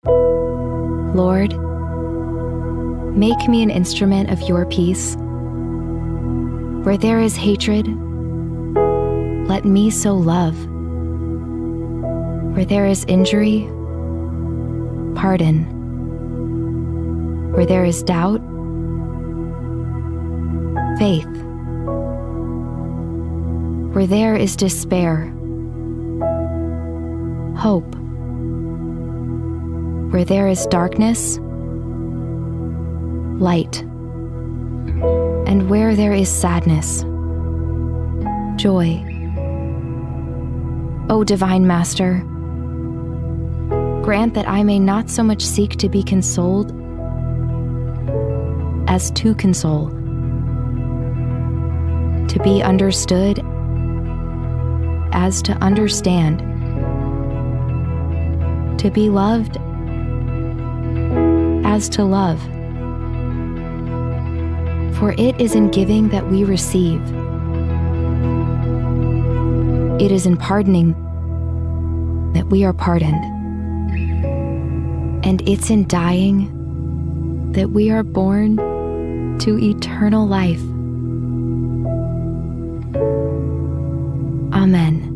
Lord, make me an instrument of your peace. Where there is hatred, let me sow love. Where there is injury, pardon. Where there is doubt, faith. Where there is despair, hope. Where there is darkness, light. And where there is sadness, joy. O Divine Master, grant that I may not so much seek to be consoled as to console, to be understood as to understand, to be loved as to love. For it is in giving that we receive. It is in pardoning that we are pardoned. And it's in dying that we are born to eternal life. Amen.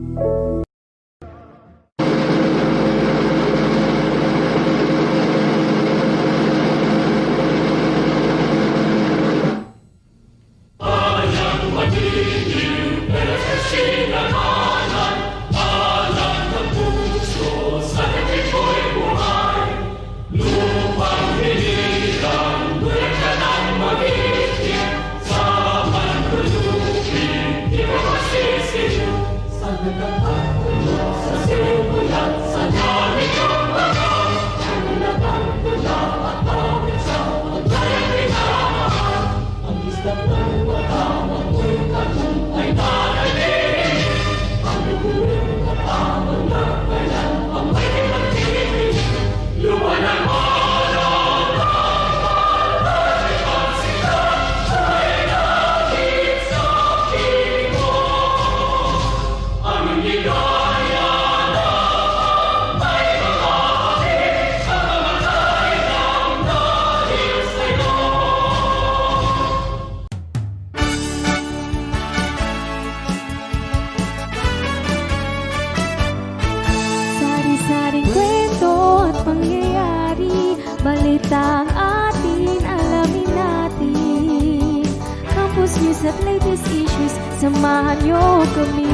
Sari-saring kwento at pangyayari, balita ang atin, alamin natin. Campus news at latest issues, samahan niyo kami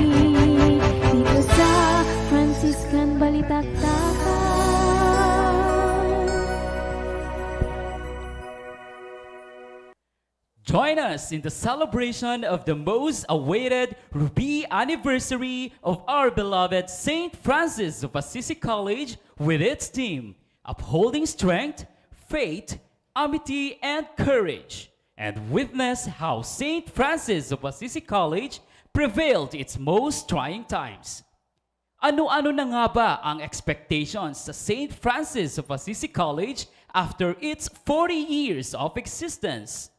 dito sa Franciscan Balitaktakan. Join us in the celebration of the most awaited Ruby anniversary of our beloved St. Francis of Assisi College with its theme, Upholding Strength, Faith, Amity, and Courage, and witness how St. Francis of Assisi College prevailed its most trying times. Ano-ano na nga ba ang expectations sa St. Francis of Assisi College after its 40 years of existence?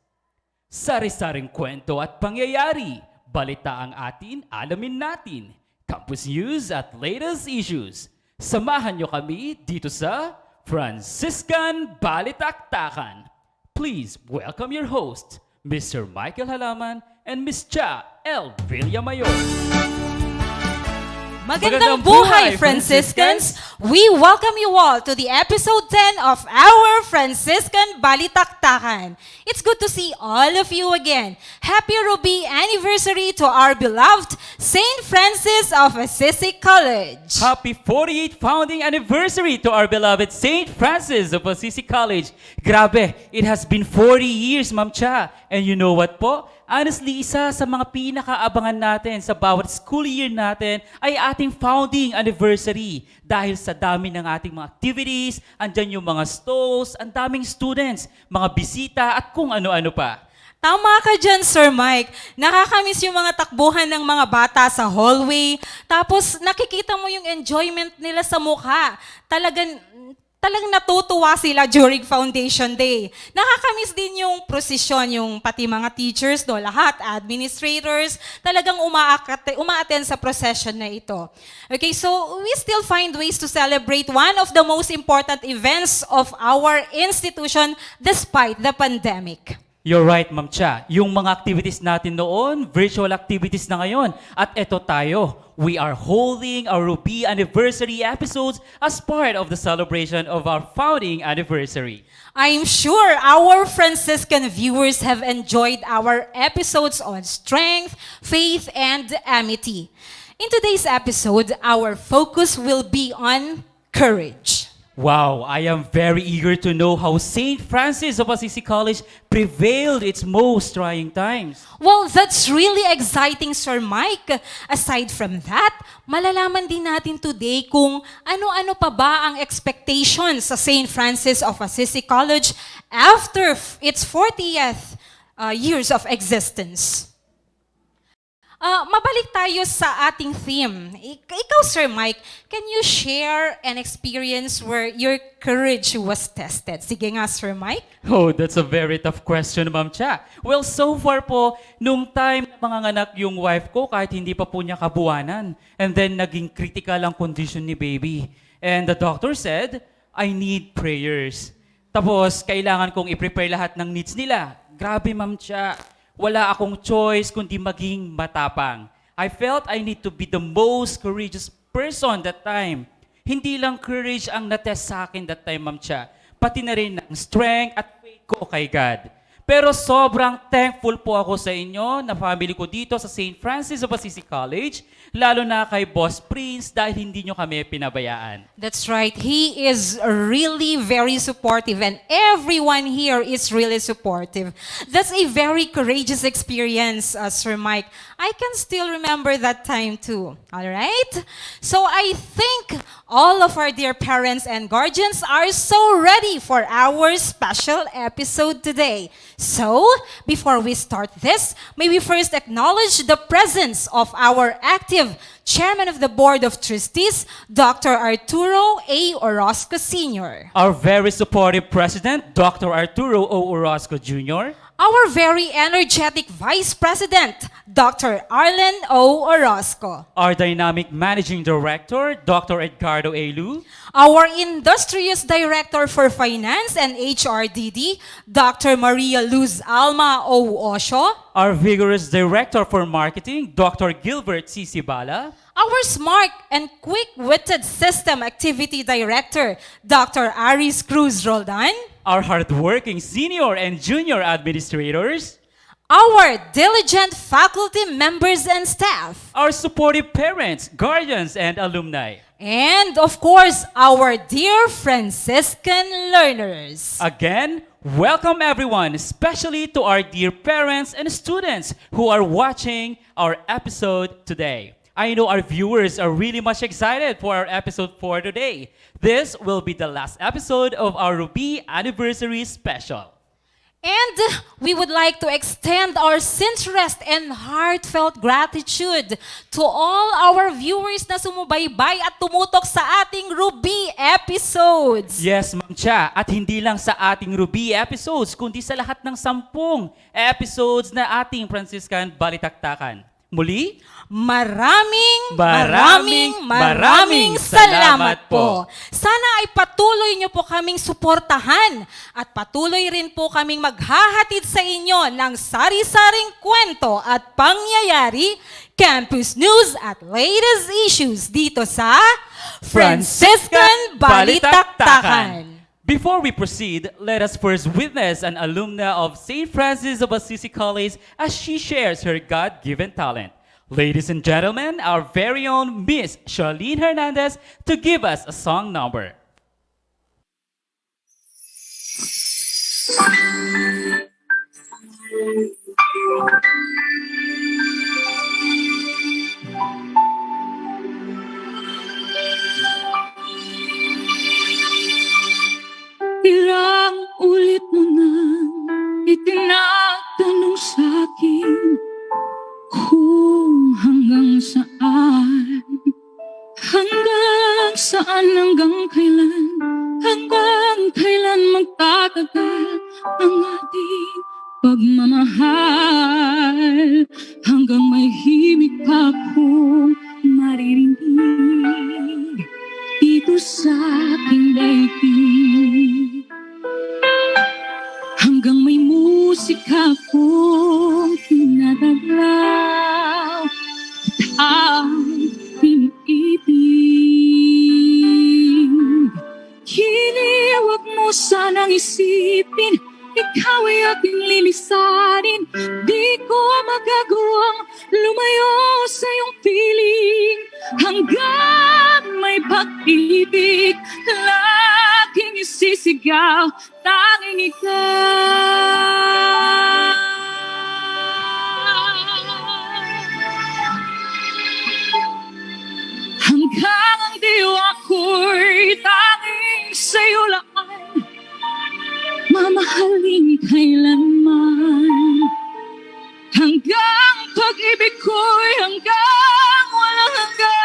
Sari-saring kwento at pangyayari, balita ang atin, alamin natin. Campus news at latest issues. Samahan nyo kami dito sa Franciscan Balitaktakan. Please welcome your host, Mr. Michael Halaman and Ms. Cha L. Villamayor. Magandang buhay, Franciscans! We welcome you all to the episode 10 of our Franciscan Balitaktakan. It's good to see all of you again. Happy Ruby anniversary to our beloved St. Francis of Assisi College. Happy 48th founding anniversary to our beloved St. Francis of Assisi College. Grabe, it has been 40 years, Ma'am Cha. And you know what po? Honestly, isa sa mga pinakaabangan natin sa bawat school year natin ay ating founding anniversary. Dahil sa dami ng ating mga activities, andyan yung mga stalls, ang daming students, mga bisita at kung ano-ano pa. Tama ka dyan, Sir Mike. Nakakamiss yung mga takbuhan ng mga bata sa hallway. Tapos nakikita mo yung enjoyment nila sa mukha. Talagang talagang natutuwa sila during Foundation Day. Nakakamiss din yung prosesyon, yung pati mga teachers, no, lahat, administrators, talagang uma-attend sa procession na ito. Okay, so we still find ways to celebrate one of the most important events of our institution despite the pandemic. You're right, Ma'am Cha. Yung mga activities natin noon, virtual activities na ngayon. At eto tayo, we are holding our Ruby Anniversary episodes as part of the celebration of our founding anniversary. I'm sure our Franciscan viewers have enjoyed our episodes on strength, faith, and amity. In today's episode, our focus will be on courage. Wow, I am very eager to know how St. Francis of Assisi College prevailed its most trying times. Well, that's really exciting, Sir Mike. Aside from that, malalaman din natin today kung ano-ano pa ba ang expectations sa St. Francis of Assisi College after its 40th years of existence. Mabalik tayo sa ating theme. Ikaw, Sir Mike, can you share an experience where your courage was tested? Sige nga, Sir Mike. Oh, that's a very tough question, Ma'am Cha. Well, so far po, nung time na manganganak yung wife ko, kahit hindi pa po niya kabuwanan. And then, naging critical ang condition ni baby. And the doctor said, I need prayers. Tapos, kailangan kong i-prepare lahat ng needs nila. Grabe, Ma'am Cha. Wala akong choice kundi maging matapang. I felt I need to be the most courageous person that time. Hindi lang courage ang natest sa akin that time, Ma'am Cha. Pati na rin ang strength at faith ko kay God. Pero sobrang thankful po ako sa inyo na family ko dito sa St. Francis of Assisi College, lalo na kay Boss Prince dahil hindi nyo kami pinabayaan. That's right. He is really very supportive and everyone here is really supportive. That's a very courageous experience, Sir Mike. I can still remember that time too. All right? So I think all of our dear parents and guardians are so ready for our special episode today. So, before we start this, may we first acknowledge the presence of our active Chairman of the Board of Trustees, Dr. Arturo A. Orozco Sr. Our very supportive President, Dr. Arturo O. Orozco Jr., our very energetic Vice President, Dr. Arlen O. Orozco. our dynamic Managing Director, Dr. Edgardo A. Lu, Our industrious Director for Finance and HRDD, Dr. Maria Luz Alma O. Osho. our vigorous Director for Marketing, Dr. Gilbert C. Sibala, Our smart and quick-witted System Activity Director, Dr. Aris Cruz Roldan. our hardworking senior and junior administrators, Our diligent faculty members and staff. our supportive parents, guardians, and alumni. And of course, our dear Franciscan learners. Again, welcome everyone, especially to our dear parents and students who are watching our episode today. I know our viewers are really much excited for our episode for today. This will be the last episode of our Ruby Anniversary Special. And we would like to extend our sincerest and heartfelt gratitude to all our viewers na sumubaybay at tumutok sa ating Ruby episodes. Yes, Ma'am Cha, at hindi lang sa ating Ruby episodes, kundi sa lahat ng 10 episodes na ating Franciscan Balitaktakan. Muli, Maraming salamat po. Sana ay patuloy niyo po kaming suportahan at patuloy rin po kaming maghahatid sa inyo ng sari-saring kwento at pangyayari, campus news at latest issues dito sa Franciscan Balitaktakan. Before we proceed, let us first witness an alumna of St. Francis of Assisi College as she shares her God-given talent. Ladies and gentlemen, our very own Miss Charlene Hernandez to give us a song number. Ilang ulit mo nang itinatanong sa'kin kung hanggang saan, hanggang kailan, hanggang ating pagmamahal hanggang may himig akong maririnig dito sa aking daigdig. Hanggang may musika akong tinataglaw ay iniibig. Hiniwag mo sanang isipin, ikaw ay aking lilisanin. Di ko magagawang lumayo sa iyong piling. Hanggang may pag-ibig, laging isisigaw, tanging ikaw. Hanggang ang diwa ko'y tanging sa'yo lang, mamahalin kailanman. Hanggang pag-ibig ko'y hanggang walang hanggan,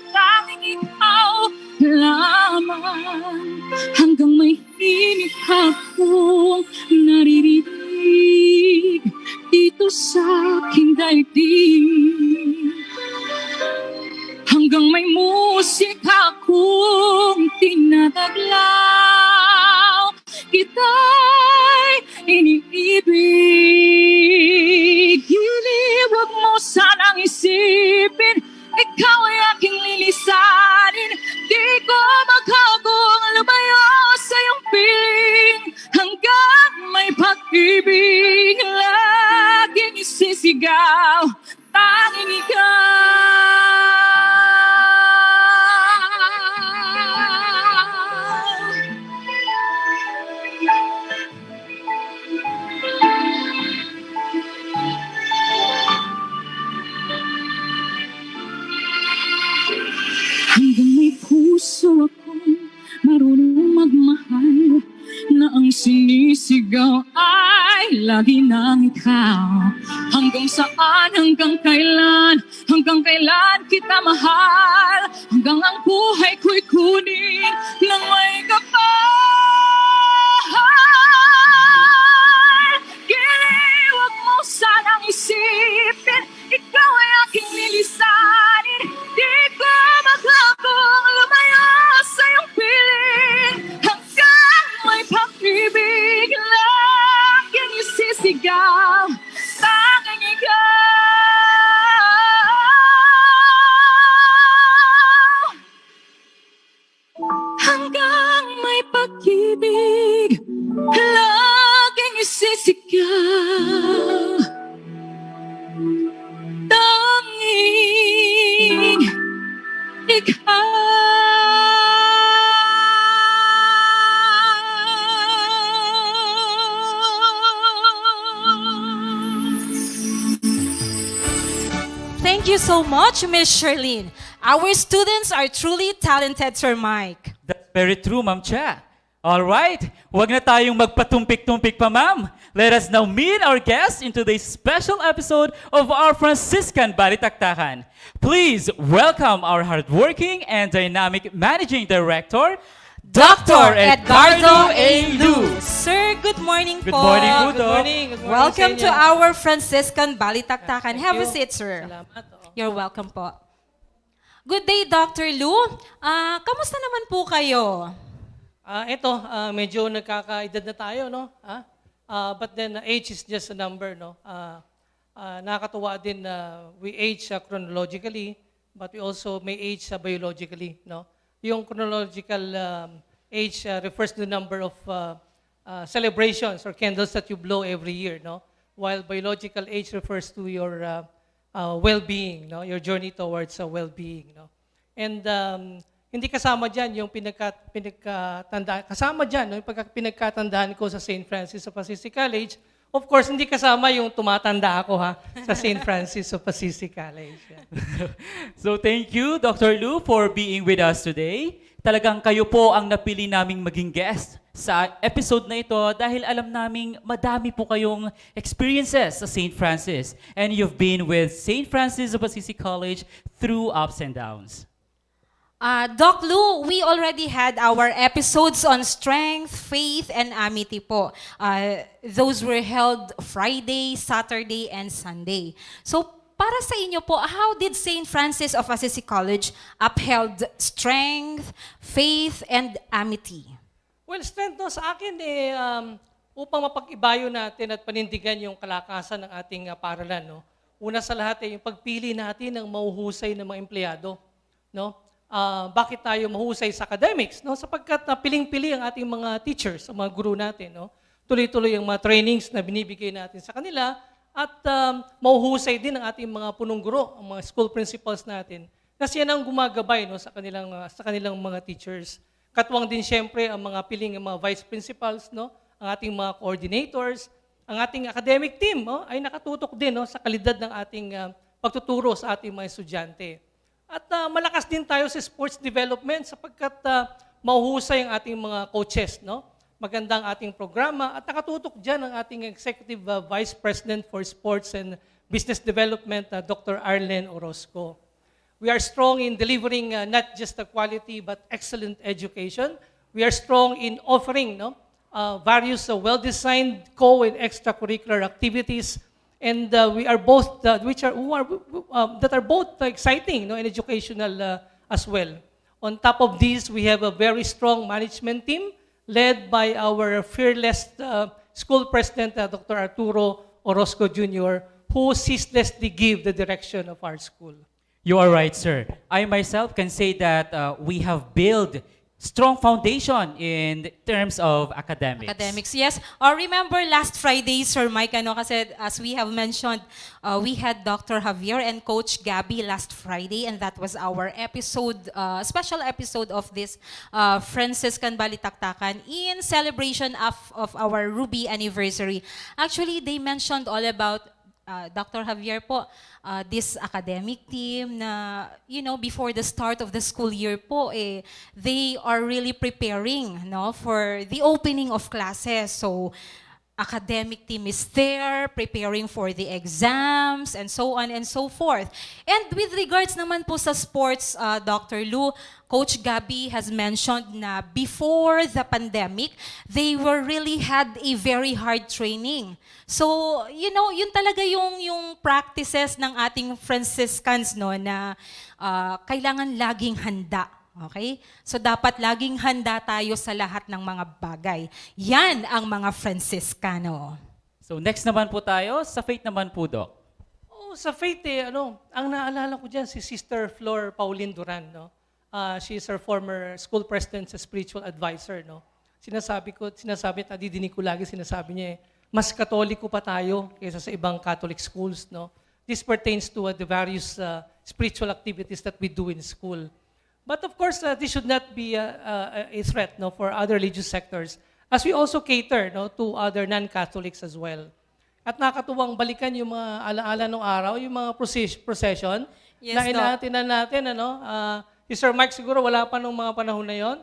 tanging ikaw lamang. Hanggang may hinig akong naririnig dito sa aking daigdig. Hanggang may musika akong tinataglaw, kita'y iniibig. Iniwag mo sanang isipin, ikaw ay aking lilisanin. Di ko magagawang lumayo sa iyong piling. Hanggang may pag-ibig, laging isisigaw, tanging ikaw. Hanggang may puso akong marunong magmahal, na ang sinisigaw ay lagi ng ikaw. Hanggang saan, hanggang kailan kita mahal, hanggang ang buhay ko'y kunin nang may kapal. Giliwag mo sanang isipin, ikaw ay aking lilisanin. Di ko magagawang lumayo sa iyong piling. Hanggang may pag-ibig, laging isisigaw, tanging ikaw. Hanggang may pag-ibig, laging isisigaw, tanging ikaw. Thank you so much, Miss Sherlyn. Our students are truly talented, Sir Mike. That's very true, Ma'am Cha. All right, huwag na tayong magpatumpik-tumpik pa, ma'am. Let us now meet our guests in today's special episode of our Franciscan Balitaktakan. Please welcome our hardworking and dynamic Managing Director, Dr. Edgardo A. Luz. Sir, good morning Good po. morning po, Good Doc. morning. Good morning Welcome sa to inyo. our Franciscan Balitaktakan. Thank Have a you. seat, sir. Salamat. Oo. You're welcome po. Good day, Dr. Lu. Kamusta naman po kayo? Ito, medyo nagkakaedad na tayo, no? But then age is just a number, no? Nakakatuwa din na we age chronologically, but we also may age biologically, no? Yung chronological age refers to the number of celebrations or candles that you blow every year, no? While biological age refers to your well-being, no? Your journey towards well-being, no? And hindi kasama dyan yung pinagkatandaan. Kasama dyan, no? Yung pinagkatandaan ko sa St. Francis of Assisi College. Of course, hindi kasama yung tumatanda ako sa St. Francis of Assisi College. Yeah. So thank you, Dr. Lu, for being with us today. Talagang kayo po ang napili naming maging guest sa episode na ito dahil alam naming madami po kayong experiences sa St. Francis. And you've been with St. Francis of Assisi College through ups and downs. Doc Lou, we already had our episodes on strength, faith, and amity po. Those were held Friday, Saturday, and Sunday. So, para sa inyo po, how did St. Francis of Assisi College upheld strength, faith, and amity? Well, strength no, sa akin upang mapag-ibayo natin at panindigan yung kalakasan ng ating paaralan, no? Una sa lahat yung pagpili natin ng mahuhusay na mga empleyado, no? Bakit tayo mahusay sa academics, no? Sapagkat piling-pili ang ating mga teachers, ang mga guru natin, no? Tuloy-tuloy ang mga trainings na binibigay natin sa kanila at mahuhusay din ang ating mga punong guro, ang mga school principals natin. Kasi yan ang gumagabay, no, sa kanilang mga teachers. Katuwang din siyempre ang mga piling ng mga vice principals, no? Ang ating mga coordinators, ang ating academic team, no, ay nakatutok din, no, sa kalidad ng ating pagtuturo sa ating mga estudyante. At malakas din tayo sa sports development sapagkat mahuhusay ang ating mga coaches, no? Magandang ating programa at nakatutok dyan ang ating Executive Vice President for Sports and Business Development, Dr. Arlen Orozco. We are strong in delivering not just a quality but excellent education. We are strong in offering, no, various well-designed co- and extracurricular activities, and we are both that are both exciting, no, and educational as well. On top of this, we have a very strong management team led by our fearless school president, Dr. Arturo Orozco Jr., who ceaselessly give the direction of our school. You are right, sir. I myself can say that we have built strong foundation in terms of academics. Academics, yes. Or remember last Friday, Sir Mike, kasi as we have mentioned, we had Dr. Javier and Coach Gabby last Friday, and that was our episode, special episode of this Franciscan Balitaktakan in celebration of our Ruby anniversary. Actually, they mentioned all about Dr. Javier po, this academic team na, before the start of the school year po, they are really preparing, no, for the opening of classes. So, academic team is there, preparing for the exams, and so on and so forth. And with regards naman po sa sports, Dr. Lou, Coach Gabby has mentioned na before the pandemic, they really had a very hard training. So, yun talaga yung practices ng ating Franciscans, no, na kailangan laging handa. Okay? So, dapat laging handa tayo sa lahat ng mga bagay. Yan ang mga Franciscano. So next naman po tayo, sa faith naman po, Doc. Sa faith, ang naalala ko dyan, si Sister Flor Pauline Duran, no? She is our former school president sa spiritual advisor, no? Nadidinig ko lagi, sinasabi niya, mas katoliko pa tayo kaysa sa ibang Catholic schools, no? This pertains to the various spiritual activities that we do in school. But of course, this should not be a threat, no, for other religious sectors, as we also cater, no, to other non-Catholics as well. At nakatuwang balikan yung mga alaala ng araw, yung mga procession, Yes, na Doc. inaatinan natin, si Sir Mike siguro wala pa nung mga panahon na yon.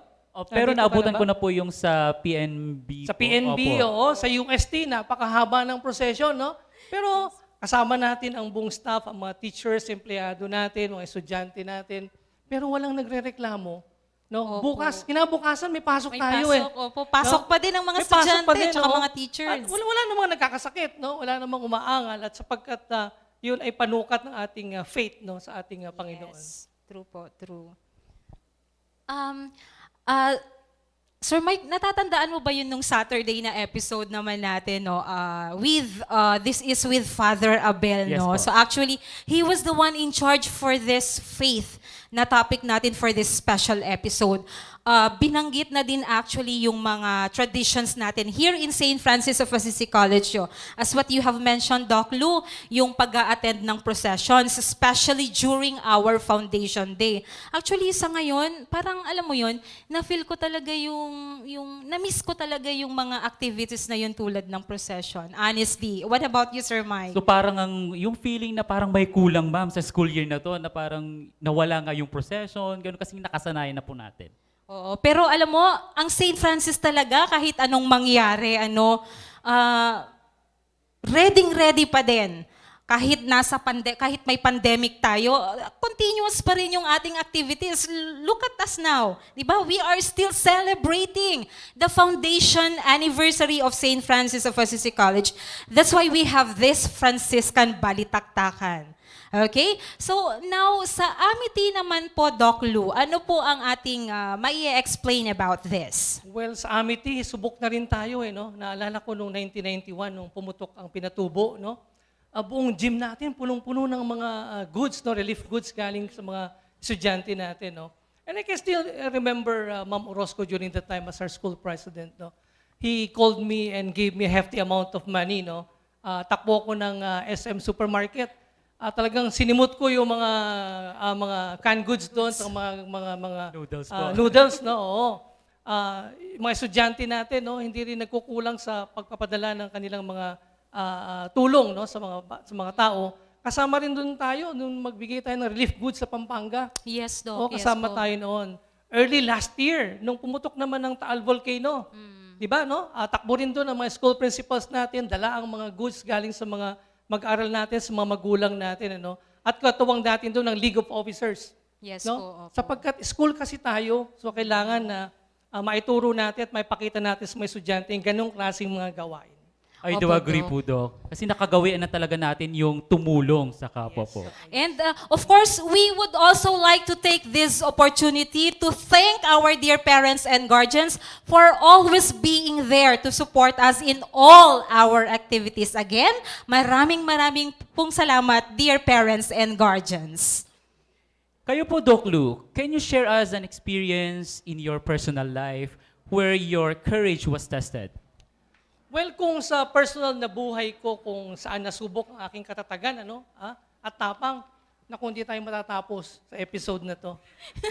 Pero Nandito naabutan ka na ba? ko na po yung sa PNB. Sa po. PNB, Opo. oo. Sa UST, napakahaba ng procession, no? Pero kasama natin ang buong staff, ang mga teachers, empleyado natin, mga estudyante natin. Pero walang nagrereklamo. No? Opo. Kinabukasan may pasok May tayo pasok, opo. Pasok pa din ang mga May pasok estudyante pa din, tsaka no? mga teachers. At wala namang nagkakasakit, no? Wala namang umaangal at sapagkat yun ay panukat ng ating faith, no, sa ating Panginoon. Yes. True po, true. Sir Mike, natatandaan mo ba yun nung Saturday na episode naman natin, no? This is with Father Abel, Yes, no? po. So actually, he was the one in charge for this faith na topic natin for this special episode. Binanggit na din actually yung mga traditions natin here in St. Francis of Assisi College. As what you have mentioned, Doc Lou, yung pag-a-attend ng processions, especially during our Foundation Day. Actually, sa ngayon, parang alam mo yun, na-feel ko talaga na-miss ko talaga yung mga activities na yun tulad ng procession. Honestly. What about you, Sir Mike? So parang yung feeling na parang may kulang, ma'am, sa school year na to, na parang nawala nga yung procession, gano'n kasi nakasanayan na po natin. Oo, pero alam mo, ang St. Francis talaga, kahit anong mangyari, ready pa din. kahit may pandemic tayo, continuous pa rin yung ating activities. Look at us now. Diba? We are still celebrating the foundation anniversary of St. Francis of Assisi College. That's why we have this Franciscan Balitaktakan. Okay? So now, sa Amity naman po, Doc Lou, ano po ang ating mai-explain about this? Well, sa Amity, subok na rin tayo no? Naalala ko noong 1991 nung pumutok ang pinatubo, no? Buong gym natin punong-puno ng mga goods, no, relief goods galing sa mga estudyante natin, no. And I can still remember Ma'am Orozco during that time as our school president, no. He called me and gave me a hefty amount of money, no. Takbo ko ng SM supermarket. Talagang sinimot ko yung mga canned goods doon sa mga Noodles noodles, no. Oo. Mga estudyante natin, no, hindi rin nagkukulang sa pagpapadala ng kanilang mga tulong, no, sa mga tao. Kasama rin doon tayo nung magbigay tayo ng relief goods sa Pampanga. Yes, Doc. Kasama tayo noon. Early last year, nung pumutok naman ng Taal Volcano. Di ba, no? Takbo rin doon ang mga school principals natin, dala ang mga goods galing sa mga mag-aral natin, sa mga magulang natin, ano? At katuwang natin doon ng League of Officers. Yes, no? po. Sapagkat school kasi tayo, so kailangan na maituro natin at maipakita natin sa mga estudyante yung ganong klaseng mga gawain. I do Opo, agree Doc. po, Doc. Kasi nakagawian na talaga natin yung tumulong sa kapwa po. And of course, we would also like to take this opportunity to thank our dear parents and guardians for always being there to support us in all our activities. Again, maraming pong salamat, dear parents and guardians. Kayo po, Doc Lou, can you share us an experience in your personal life where your courage was tested? Well, kung sa personal na buhay ko, kung saan nasubok ang aking katatagan, at tapang, na kung hindi tayo matatapos sa episode na to.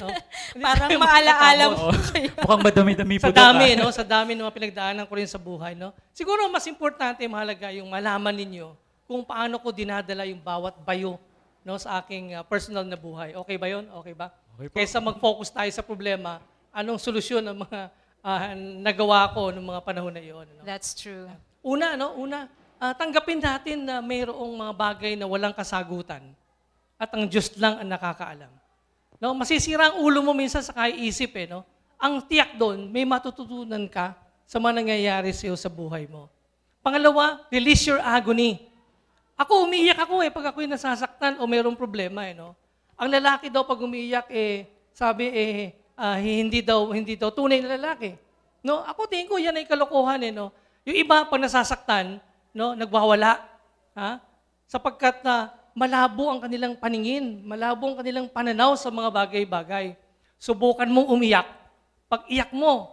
No? Hindi Parang tayo maalaala matatapos. mo. Mukhang madami-dami po, Sa Doc. dami, no? Sa dami ng mga pinagdaanan ko rin sa buhay, no? Siguro mas importante, mahalaga yung malaman ninyo kung paano ko dinadala yung bawat bayo, no, sa aking personal na buhay. Okay ba yun? Okay ba? Okay po. Kaysa mag-focus tayo sa problema, anong solusyon ng mga nagawa ko noong mga panahon na iyon. No? That's true. Una, tanggapin natin na mayroong mga bagay na walang kasagutan at ang Diyos lang ang nakakaalam. No? Masisira ang ulo mo minsan sa kaiisip. No? Ang tiyak doon, may matututunan ka sa mga nangyayari sa iyo sa buhay mo. Pangalawa, release your agony. Ako, umiiyak ako pag ako'y nasasaktan o mayroong problema. No? Ang lalaki daw pag umiiyak, sabi, hindi daw tunay na lalaki. No, ako tingin ko yan ay kalokohan no. Yung iba pag nasasaktan, no, nagwawala, sapagkat malabo ang kanilang paningin, malabo ang kanilang pananaw sa mga bagay-bagay. Subukan mong umiyak. Pag iyak mo,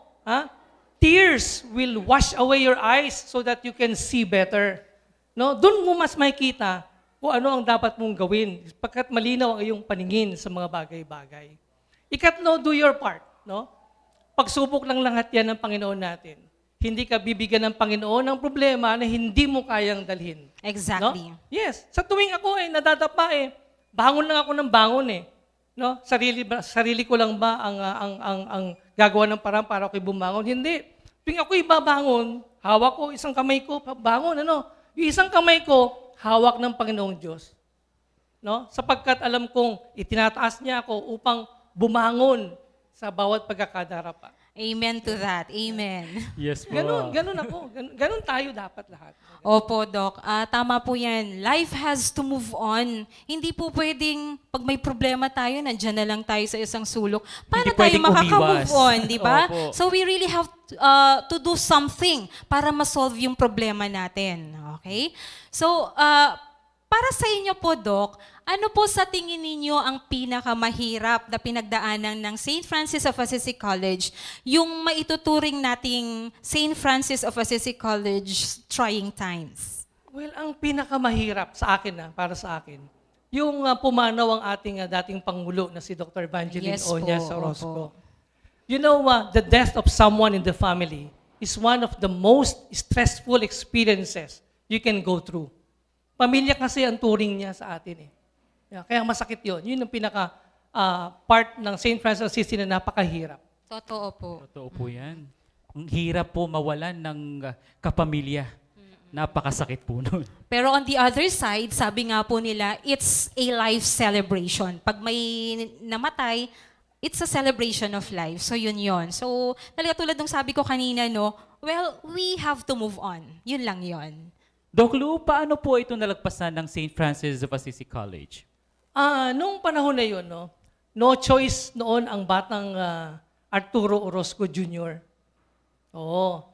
tears will wash away your eyes so that you can see better. No, doon mo mas makikita kung ano ang dapat mong gawin, sapagkat malinaw ang iyong paningin sa mga bagay-bagay. Ikatlo, do your part. No? Pagsubok lang lahat yan ng Panginoon natin. Hindi ka bibigyan ng Panginoon ng problema na hindi mo kayang dalhin. Exactly. No? Yes. Sa tuwing ako nadadapa bangon lang ako ng bangon No? Sarili ko lang ba ang gagawa ng parang para ako'y bumangon? Hindi. Tuwing ako'y babangon, hawak ko isang kamay ko, bangon, Yung isang kamay ko, hawak ng Panginoong Diyos. No? Sapagkat alam kong itinataas niya ako upang bumangon sa bawat pagkakadarapa. Amen to that. Amen. Yes po. Ganun ako. Ganun tayo dapat lahat. Opo, Doc. Tama po yan. Life has to move on. Hindi po pwedeng, pag may problema tayo, nandyan na lang tayo sa isang sulok. Paano Hindi tayo pwedeng makaka-move umiwas. on, di ba? Opo. So we really have to do something para ma-solve yung problema natin. Okay? So, para sa inyo po, Doc, ano po sa tingin ninyo ang pinakamahirap na pinagdaanan ng St. Francis of Assisi College, yung maituturing nating St. Francis of Assisi College trying times? Well, ang pinakamahirap sa akin, para sa akin, yung pumanaw ang ating dating Pangulo na si Dr. Evangeline Yes Oñas po, Orozco. You know, the death of someone in the family is one of the most stressful experiences you can go through. Pamilya kasi ang turing niya sa atin Kaya masakit yun. Yun ang part ng St. Francis of Assisi na napakahirap. Totoo po. Totoo po yan. Ang hirap po mawalan ng kapamilya. Napakasakit po nun. Pero on the other side, sabi nga po nila, it's a life celebration. Pag may namatay, it's a celebration of life. So yun yun. So talaga tulad ng sabi ko kanina, no, well, we have to move on. Yun lang yun. Doc Lou, paano po ito nalagpasan ng St. Francis of Assisi College? Nung panahon na yun, no choice noon ang batang Arturo Orozco Jr. Oo.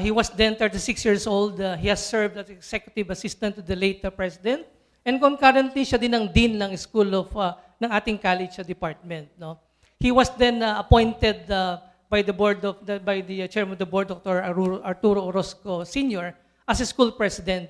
He was then 36 years old. He has served as executive assistant to the late president. And concurrently, siya din ang dean ng school of ng ating college department. No? He was then appointed by the chairman of the board, Dr. Arturo Orozco Sr., as a school president.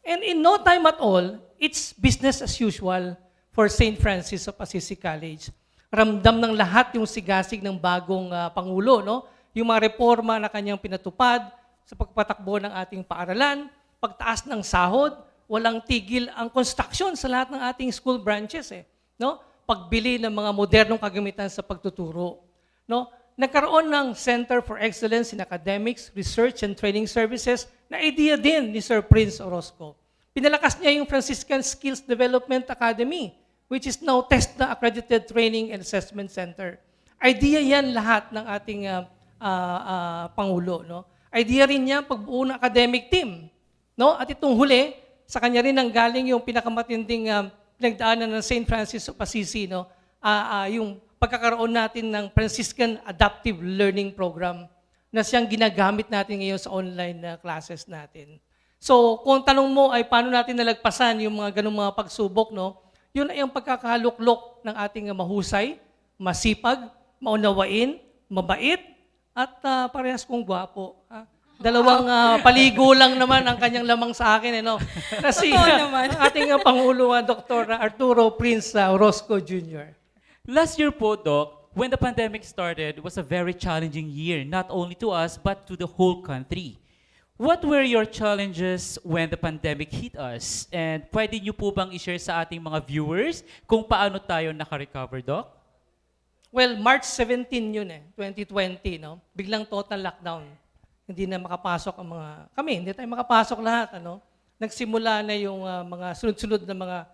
And in no time at all, it's business as usual for St. Francis of Assisi College. Ramdam ng lahat yung sigasig ng bagong Pangulo, no? Yung mga reforma na kanyang pinatupad sa pagpatakbo ng ating paaralan, pagtaas ng sahod, walang tigil ang construction sa lahat ng ating school branches, no? Pagbili ng mga modernong kagamitan sa pagtuturo, no? Nagkaroon ng Center for Excellence in Academics, Research and Training Services na idea din ni Sir Prince Orozco. Pinalakas niya yung Franciscan Skills Development Academy, which is now TESDA Accredited Training and Assessment Center. Idea yan lahat ng ating Pangulo. No? Idea rin niya pagbuo ng academic team. No? At itong huli, sa kanya rin ang galing yung pinakamatinding pinagdaanan ng St. Francis of Assisi, no? Yung pagkakaroon natin ng Franciscan Adaptive Learning Program na siyang ginagamit natin ngayon sa online classes natin. So, kung tanong mo ay paano natin nalagpasan yung mga ganung mga pagsubok, no? Yun ay ang pagkakaluklok ng ating mahusay, masipag, maunawain, mabait, at parehas kong gwapo. Dalawang paligo lang naman ang kanyang lamang sa akin. No? Kasi ang ating Pangulo, Dr. Arturo Prince Orozco Jr. Last year po, Doc, when the pandemic started, was a very challenging year, not only to us, but to the whole country. What were your challenges when the pandemic hit us? And pwede niyo po bang i-share sa ating mga viewers kung paano tayo naka-recover, Doc? Well, March 17 yun 2020, no? Biglang total lockdown. Hindi na makapasok ang hindi tayo makapasok lahat, ano? Nagsimula na yung mga sunod-sunod na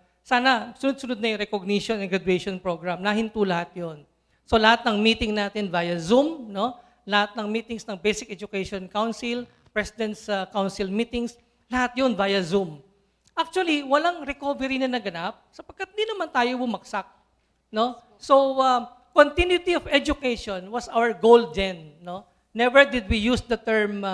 sunod-sunod na yung recognition and graduation program. Nahinto lahat yun. So lahat ng meeting natin via Zoom, no? Lahat ng meetings ng Basic Education Council, President's Council meetings, lahat yun via Zoom. Actually, walang recovery na naganap sapagkat di naman tayo bumaksak, no? So, continuity of education was our goal then, no? Never did we use the term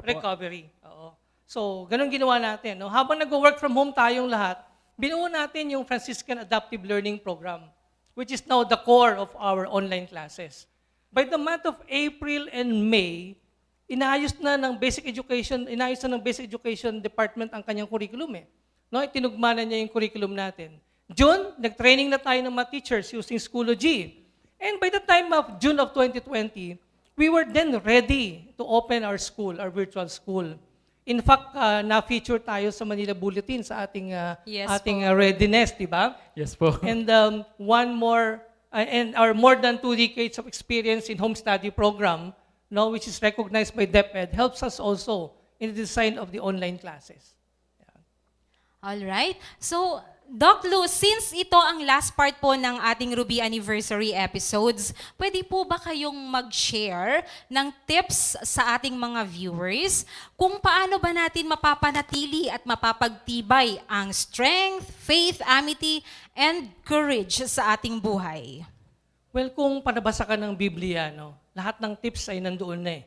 recovery. Oo. So, ganun ginawa natin, no? Habang nag-work from home tayong lahat, binuo natin yung Franciscan Adaptive Learning Program, which is now the core of our online classes. By the month of April and May, inayos na ng Basic Education Department ang kanyang curriculum. No, itinugma na niya yung curriculum natin. June, nag-training na tayo ng mga teachers using Schoology. And by the time of June of 2020, we were then ready to open our school, our virtual school. In fact, na-feature tayo sa Manila Bulletin sa ating readiness, di ba? Yes po. And and our more than 2 decades of experience in home study program, no, which is recognized by DepEd, helps us also in the design of the online classes. All right. So, Doc Lou, since ito ang last part po ng ating Ruby Anniversary episodes, pwede po ba kayong mag-share ng tips sa ating mga viewers kung paano ba natin mapapanatili at mapapagtibay ang strength, faith, amity, and courage sa ating buhay? Well, kung panabasa ka ng Biblia, no, lahat ng tips ay nandoon na.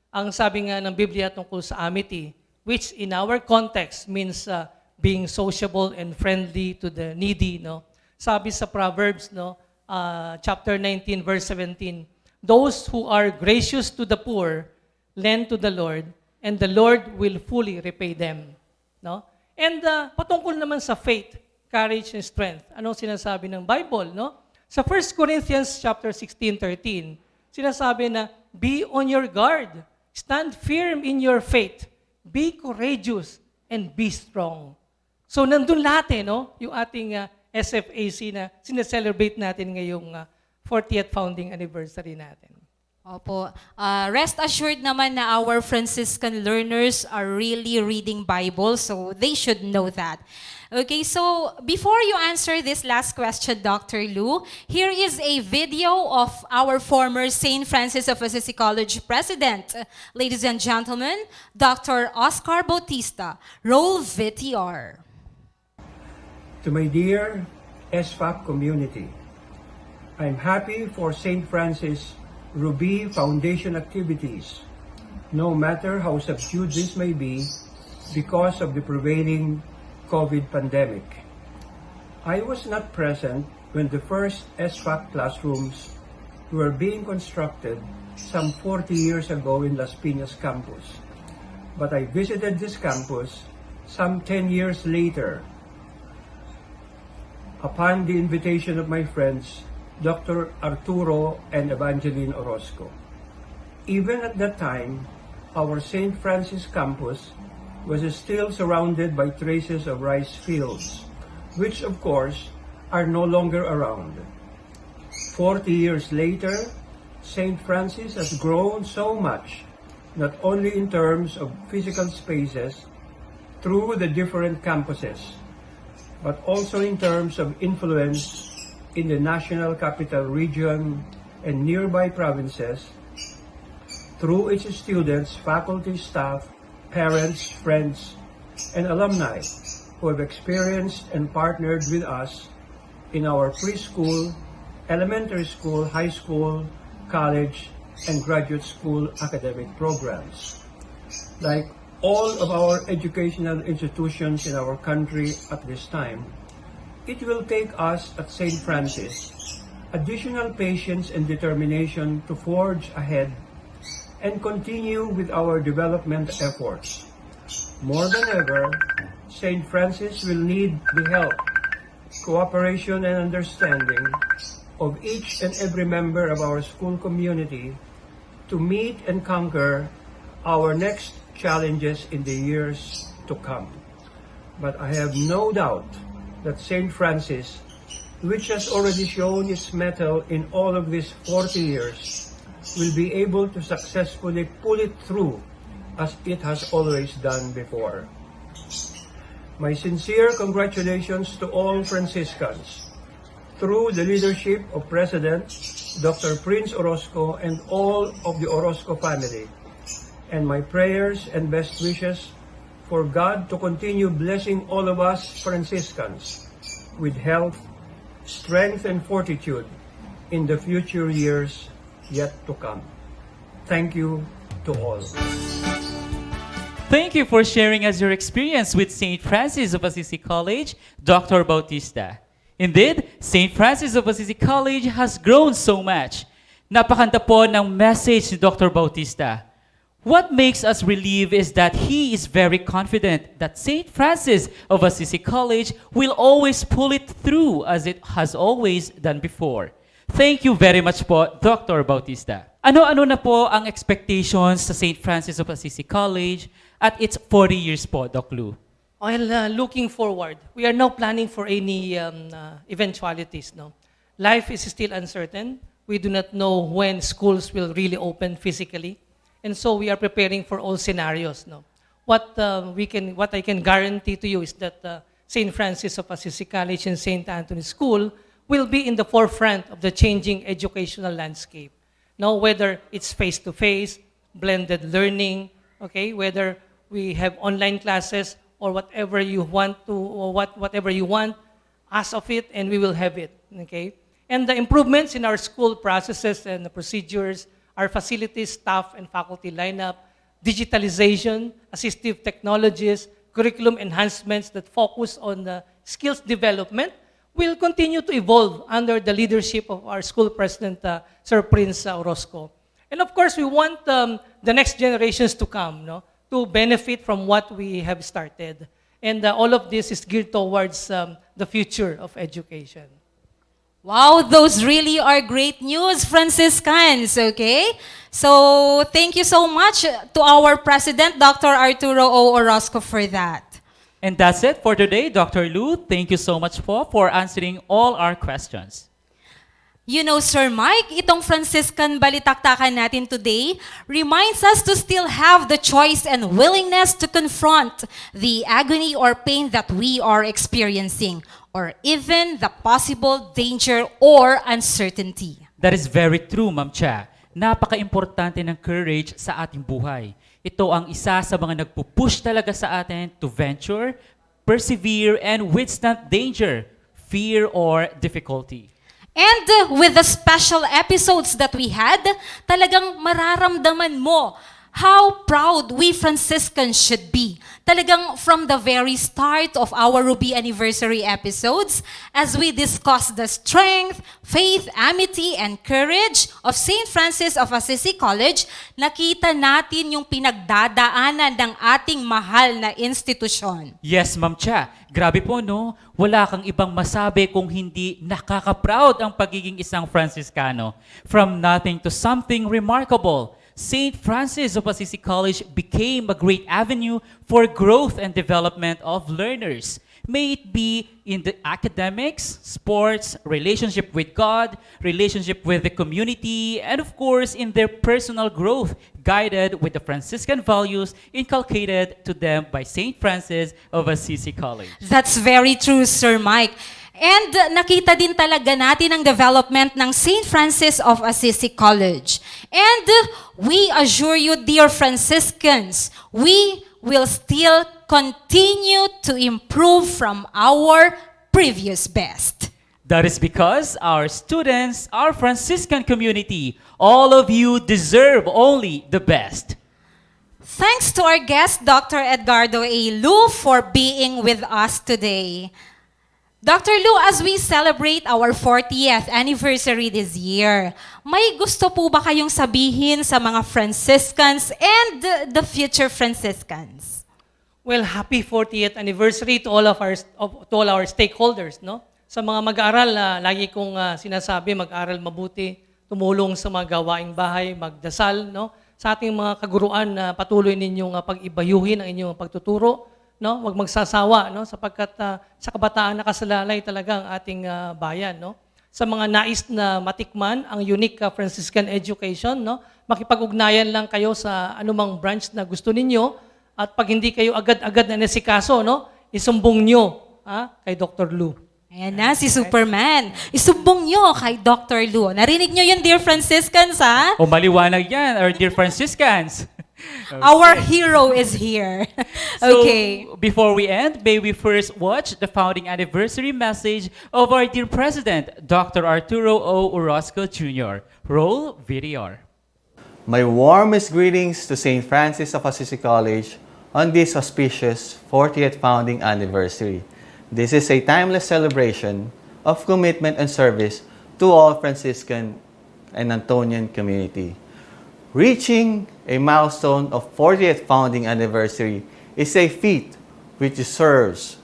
Ang sabi nga ng Biblia tungkol sa amity, which in our context means being sociable and friendly to the needy, no? Sabi sa Proverbs, no, chapter 19, verse 17, those who are gracious to the poor lend to the Lord, and the Lord will fully repay them, no? And patungkol naman sa faith, courage and strength, anong sinasabi ng Bible, no? Sa 1 Corinthians chapter 16:13, sinasabi na be on your guard, stand firm in your faith, be courageous and be strong. So, nandun lahat no? Yung ating SFAC na sineselebrate natin ngayong 40th founding anniversary natin. Opo. Rest assured naman na our Franciscan learners are really reading Bible, so they should know that. Okay, so before you answer this last question, Dr. Lou, here is a video of our former St. Francis of Assisi College president. Ladies and gentlemen, Dr. Oscar Bautista. Roll VTR. To my dear SFAC community, I'm happy for St. Francis Ruby Foundation activities, no matter how subdued this may be because of the prevailing COVID pandemic. I was not present when the first SFAC classrooms were being constructed some 40 years ago in Las Piñas campus, but I visited this campus some 10 years later upon the invitation of my friends Dr. Arturo and Evangeline Orozco. Even at that time, our St. Francis campus was still surrounded by traces of rice fields, which of course are no longer around. 40 years later, St. Francis has grown so much, not only in terms of physical spaces through the different campuses, but also in terms of influence in the National Capital Region and nearby provinces through its students, faculty, staff, parents, friends, and alumni who have experienced and partnered with us in our preschool, elementary school, high school, college, and graduate school academic programs. Like all of our educational institutions in our country at this time, it will take us at St. Francis additional patience and determination to forge ahead and continue with our development efforts. More than ever, St. Francis will need the help, cooperation, and understanding of each and every member of our school community to meet and conquer our next challenges in the years to come. But I have no doubt that St. Francis, which has already shown its mettle in all of these 40 years, will be able to successfully pull it through as it has always done before. My sincere congratulations to all Franciscans. Through the leadership of President Dr. Prince Orozco and all of the Orozco family, and my prayers and best wishes for God to continue blessing all of us Franciscans with health, strength, and fortitude in the future years yet to come. Thank you to all. Thank you for sharing us your experience with St. Francis of Assisi College, Dr. Bautista. Indeed, St. Francis of Assisi College has grown so much. Napakanta po ng message ni Dr. Bautista. What makes us relieve is that he is very confident that St. Francis of Assisi College will always pull it through as it has always done before. Thank you very much po, Dr. Bautista. Ano-ano na po ang expectations sa St. Francis of Assisi College at its 40 years po, Doc Lou? Well, looking forward, we are now planning for any eventualities. No, life is still uncertain. We do not know when schools will really open physically. And so we are preparing for all scenarios. No, what I can guarantee to you is that St. Francis of Assisi College and St. Anthony School will be in the forefront of the changing educational landscape. Now, whether it's face-to-face, blended learning, okay, whether we have online classes or whatever you want whatever you want, ask of it, and we will have it. Okay, and the improvements in our school processes and the procedures, our facilities, staff, and faculty lineup, digitalization, assistive technologies, curriculum enhancements that focus on the skills development will continue to evolve under the leadership of our school president, Sir Prince Orozco. And of course, we want the next generations to come, no, to benefit from what we have started. And all of this is geared towards the future of education. Wow, those really are great news, Franciscans, okay? So, thank you so much to our President, Dr. Arturo O. Orozco, for that. And that's it for today, Dr. Lou. Thank you so much for answering all our questions. You know, Sir Mike, itong Franciscan Balitaktakan natin today reminds us to still have the choice and willingness to confront the agony or pain that we are experiencing, or even the possible danger or uncertainty. That is very true, Ma'am Cha. Napaka-importante ng courage sa ating buhay. Ito ang isa sa mga nagpupush talaga sa atin to venture, persevere, and withstand danger, fear, or difficulty. And with the special episodes that we had, talagang mararamdaman mo how proud we Franciscans should be. Talagang from the very start of our Ruby Anniversary episodes, as we discuss the strength, faith, amity, and courage of St. Francis of Assisi College, nakita natin yung pinagdadaanan ng ating mahal na institusyon. Yes, Ma'am Cha. Grabe po, no? Wala kang ibang masabi kung hindi nakaka-proud ang pagiging isang Franciscano. From nothing to something remarkable, St. Francis of Assisi College became a great avenue for growth and development of learners. May it be in the academics, sports, relationship with God, relationship with the community, and of course in their personal growth, guided with the Franciscan values inculcated to them by St. Francis of Assisi College. That's very true, Sir Mike. And nakita din talaga natin ang development ng St. Francis of Assisi College. And we assure you, dear Franciscans, we will still continue to improve from our previous best. That is because our students, our Franciscan community, all of you deserve only the best. Thanks to our guest, Dr. Edgardo A. Lu, for being with us today. Dr. Lu, as we celebrate our 40th anniversary this year, may gusto po ba kayong sabihin sa mga Franciscans and the future Franciscans? Well, happy 40th anniversary to all our stakeholders, no? Sa mga mag-aaral, lagi kong sinasabi, mag-aral mabuti, tumulong sa mga gawaing bahay, magdasal, no? Sa ating mga kaguruan, patuloy ninyong pag-ibayuhin ang inyong pagtuturo, no? Huwag magsasawa, no? Sapagkat sa kabataan nakasalalay talaga ang ating bayan, no? Sa mga nais na matikman ang unique Franciscan education, no? Makipag-ugnayan lang kayo sa anumang branch na gusto ninyo, at pag hindi kayo agad-agad na nasikaso, no? Isumbong nyo kay Dr. Lu. Ayan na, si Superman. Isumbong nyo kay Dr. Lu. Narinig nyo yun, dear Franciscans, ha? O maliwanag yan, our dear Franciscans. Our hero is here. Okay. So, before we end, may we first watch the founding anniversary message of our dear President, Dr. Arturo O. Orozco Jr. Roll video. My warmest greetings to St. Francis of Assisi College on this auspicious 40th founding anniversary. This is a timeless celebration of commitment and service to all Franciscan and Antonian community. Reaching a milestone of 40th founding anniversary is a feat which deserves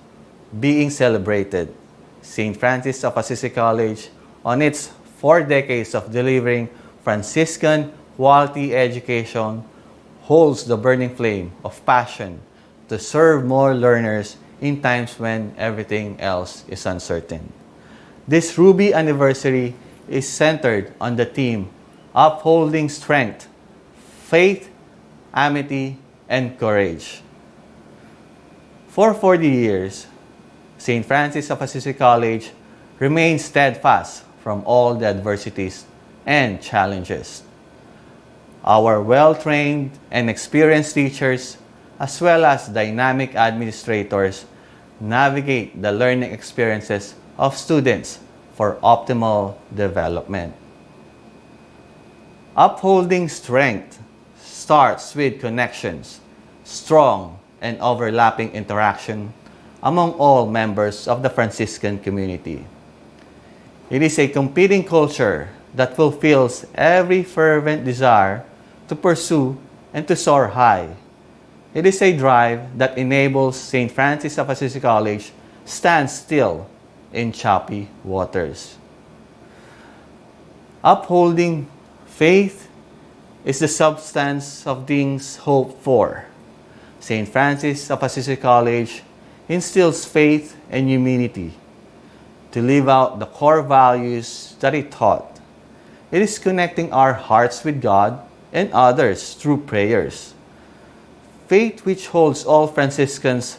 being celebrated. St. Francis of Assisi College, on its 4 decades of delivering Franciscan quality education, holds the burning flame of passion to serve more learners in times when everything else is uncertain. This Ruby anniversary is centered on the theme Upholding Strength, Faith, Amity, and Courage. For 40 years, St. Francis of Assisi College remains steadfast from all the adversities and challenges. Our well-trained and experienced teachers, as well as dynamic administrators, navigate the learning experiences of students for optimal development. Upholding strength starts with connections, strong and overlapping interaction among all members of the Franciscan community. It is a competing culture that fulfills every fervent desire to pursue and to soar high. It is a drive that enables St. Francis of Assisi College stand still in choppy waters. Upholding faith is the substance of things hoped for. St. Francis of Assisi College instills faith and humility to live out the core values that it taught. It is connecting our hearts with God and others through prayers. Faith which holds all Franciscans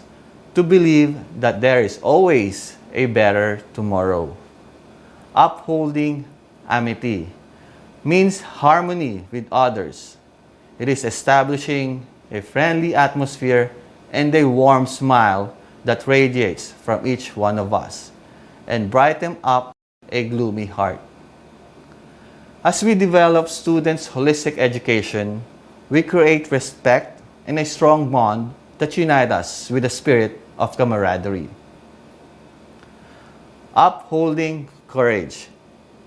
to believe that there is always a better tomorrow. Upholding amity means harmony with others. It is establishing a friendly atmosphere and a warm smile that radiates from each one of us and brighten up a gloomy heart. As we develop students' holistic education, we create respect and a strong bond that unite us with a spirit of camaraderie. Upholding courage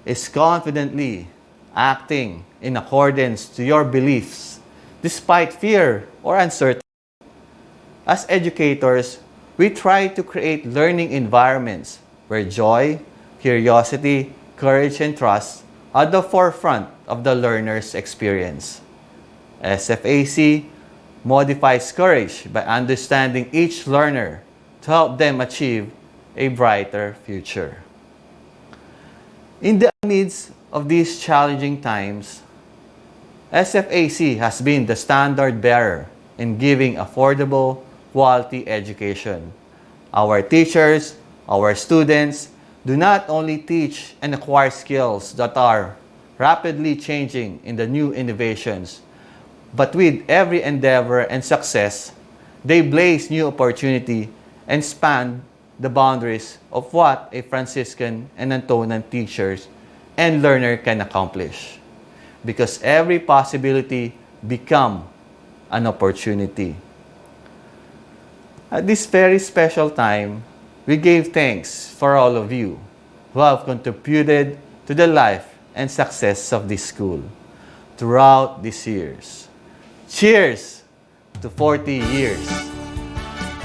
is confidently acting in accordance to your beliefs despite fear or uncertainty. As educators, we try to create learning environments where joy, curiosity, courage, and trust are the forefront of the learner's experience. SFAC modifies courage by understanding each learner to help them achieve a brighter future. In the midst of these challenging times, SFAC has been the standard bearer in giving affordable, quality education. Our teachers, our students, do not only teach and acquire skills that are rapidly changing in the new innovations, but with every endeavor and success, they blaze new opportunity and span the boundaries of what a Franciscan and Antonan teachers and learner can accomplish. Because every possibility become an opportunity. At this very special time, we gave thanks for all of you who have contributed to the life and success of this school throughout these years. Cheers to 40 years.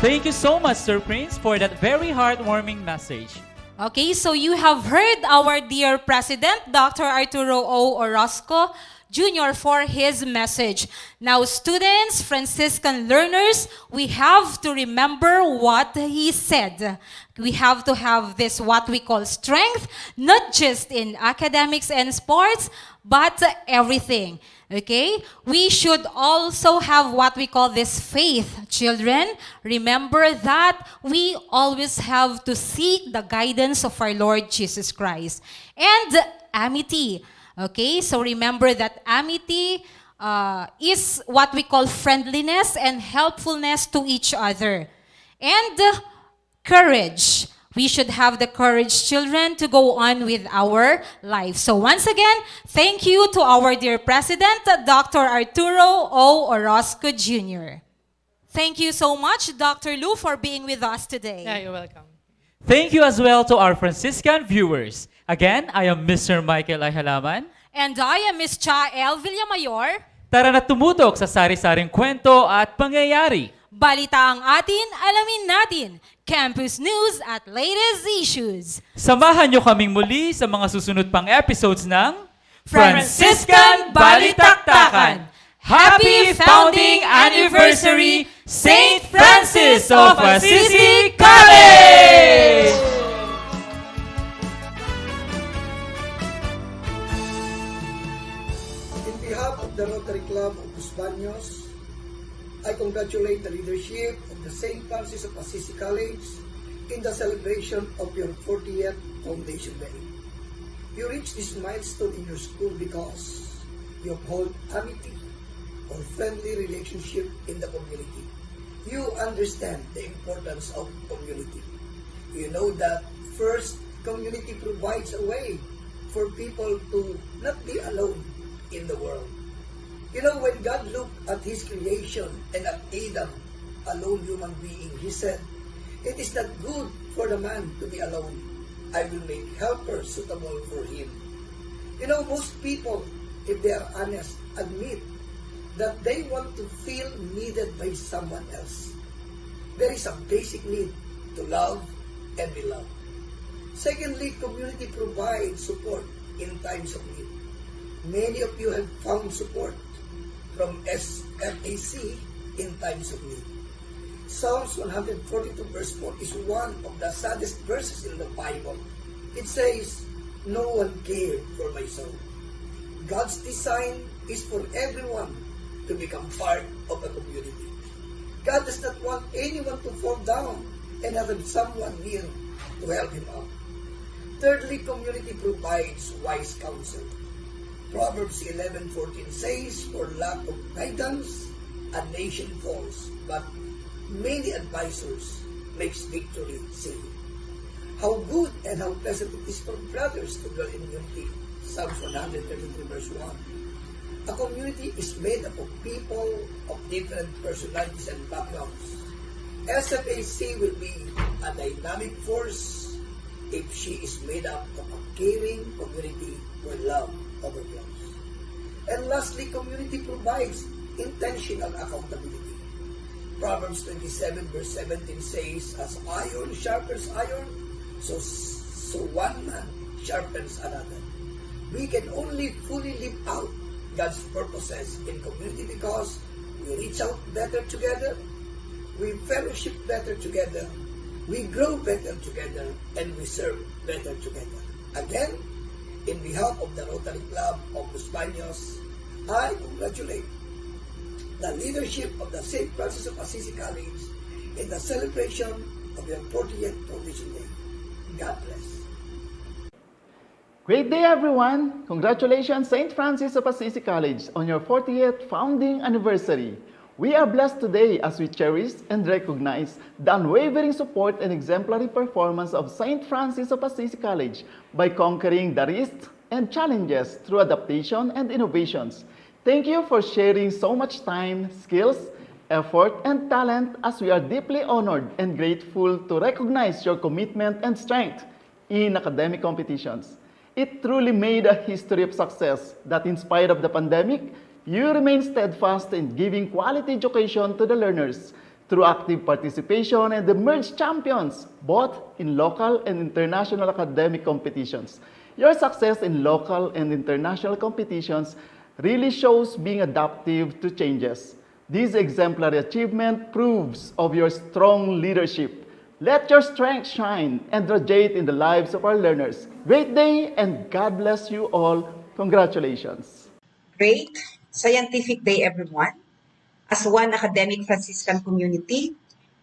Thank you so much, Sir Prince, for that very heartwarming message. Okay, so you have heard our dear President, Dr. Arturo O. Orozco Jr. for his message. Now, students, Franciscan learners, we have to remember what he said. We have to have this, what we call strength, not just in academics and sports, but everything. Okay? We should also have what we call this faith, children. Remember that we always have to seek the guidance of our Lord Jesus Christ. And amity. Okay? So remember that amity is what we call friendliness and helpfulness to each other. And courage. We should have the courage, children, to go on with our life. So once again, thank you to our dear President, Dr. Arturo O. Orozco Jr. Thank you so much, Dr. Lu, for being with us today. Yeah, you're welcome. Thank you as well to our Franciscan viewers. Again, I am Mr. Michael Ayhalaman. And I am Ms. Cha L. Villamayor. Tara na tumutok sa sari-saring kwento at pangyayari. Balita ang atin, alamin natin. Campus news at latest issues. Samahan nyo kaming muli sa mga susunod pang episodes ng Franciscan Balitaktakan. Happy Founding Anniversary, St. Francis of Assisi College! In behalf of the Rotary Club of Los Baños, I congratulate the leadership of the St. Francis of Assisi College in the celebration of your 40th Foundation Day. You reached this milestone in your school because you uphold amity or friendly relationship in the community. You understand the importance of community. You know that first, community provides a way for people to not be alone in the world. You know, when God looked at His creation and at Adam, a lone human being, He said, "It is not good for the man to be alone. I will make helpers suitable for him." You know, most people, if they are honest, admit that they want to feel needed by someone else. There is a basic need to love and be loved. Secondly, community provides support in times of need. Many of you have found support from SFAC in times of need. Psalms 142 verse 4 is one of the saddest verses in the Bible. It says, "No one cared for my soul." God's design is for everyone to become part of a community. God does not want anyone to fall down and have someone near to help him out. Thirdly, community provides wise counsel. Proverbs 11:14 says, "For lack of guidance, a nation falls, but many advisors makes victory safe." How good and how pleasant it is for brothers to dwell in unity. Psalms 133 verse 1. A community is made up of people of different personalities and backgrounds. SFAC will be a dynamic force if she is made up of a caring community where love overflows. And lastly, community provides intentional accountability. Proverbs 27 verse 17 says, "As iron sharpens iron, so one man sharpens another." We can only fully live out God's purposes in community because we reach out better together, we fellowship better together, we grow better together, and we serve better together. Again, in behalf of the Rotary Club of Los Baños, I congratulate the leadership of the St. Francis of Assisi College in the celebration of their 40th Foundation Day. God bless. Great day, everyone! Congratulations, St. Francis of Assisi College, on your 40th founding anniversary. We are blessed today as we cherish and recognize the unwavering support and exemplary performance of St. Francis of Assisi College by conquering the risks and challenges through adaptation and innovations. Thank you for sharing so much time, skills, effort, and talent as we are deeply honored and grateful to recognize your commitment and strength in academic competitions. It truly made a history of success that in spite of the pandemic, you remain steadfast in giving quality education to the learners through active participation and emerged champions, both in local and international academic competitions. Your success in local and international competitions really shows being adaptive to changes. This exemplary achievement proves of your strong leadership. Let your strength shine and radiate in the lives of our learners. Great day and God bless you all. Congratulations. Great scientific day, everyone. As one academic Franciscan community,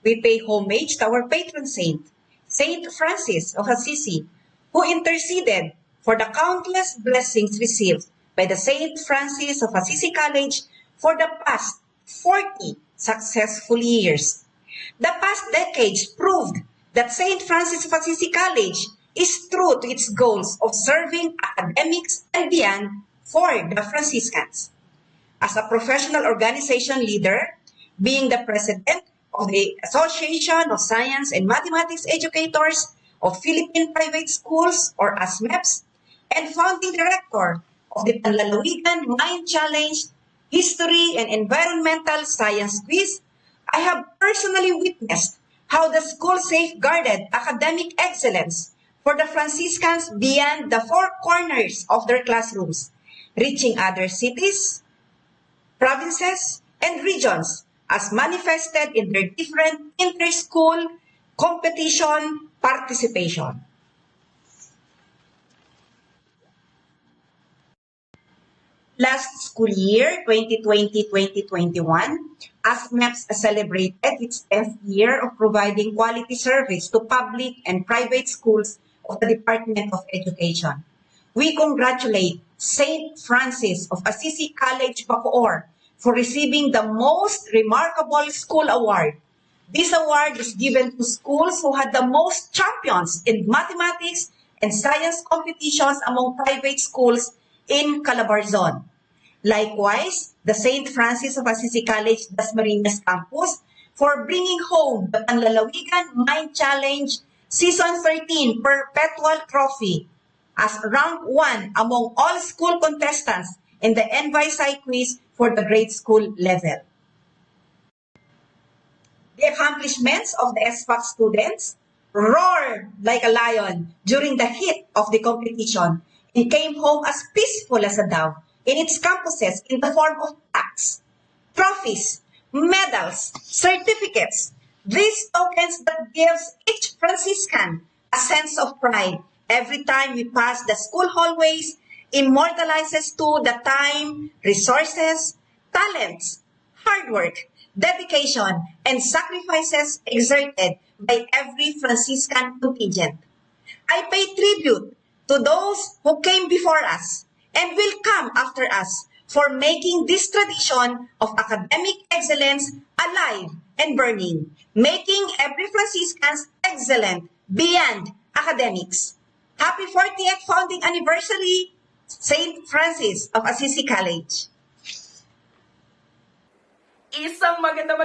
we pay homage to our patron saint, Saint Francis of Assisi, who interceded for the countless blessings received by the Saint Francis of Assisi College for the past 40 successful years. The past decades proved that St. Francis of Assisi College is true to its goals of serving academics and beyond for the Franciscans. As a professional organization leader, being the president of the Association of Science and Mathematics Educators of Philippine Private Schools, or ASMEPS, and founding director of the Panlalawigan Mind Challenge History and Environmental Science Quiz, I have personally witnessed how the school safeguarded academic excellence for the Franciscans beyond the four corners of their classrooms, reaching other cities, provinces, and regions as manifested in their different inter-school competition participation. Last school year, 2020-2021, ASMEPS celebrated its 10th year of providing quality service to public and private schools of the Department of Education. We congratulate St. Francis of Assisi College, Bacoor, for receiving the Most Remarkable School Award. This award is given to schools who had the most champions in mathematics and science competitions among private schools in Calabarzon. Likewise, the St. Francis of Assisi College Dasmariñas campus for bringing home the Panlalawigan Mind Challenge Season 13 Perpetual Trophy as rank 1 among all school contestants in the NYSI quiz for the grade school level. The accomplishments of the SFAC students roared like a lion during the heat of the competition and came home as peaceful as a dove in its campuses in the form of plaques, trophies, medals, certificates. These tokens that gives each Franciscan a sense of pride every time we pass the school hallways immortalizes to the time, resources, talents, hard work, dedication, and sacrifices exerted by every Franciscan contingent. I pay tribute to those who came before us and will come after us for making this tradition of academic excellence alive and burning, making every Franciscan excellent beyond academics. Happy 40th founding anniversary, St. Francis of Assisi College. Isang magandang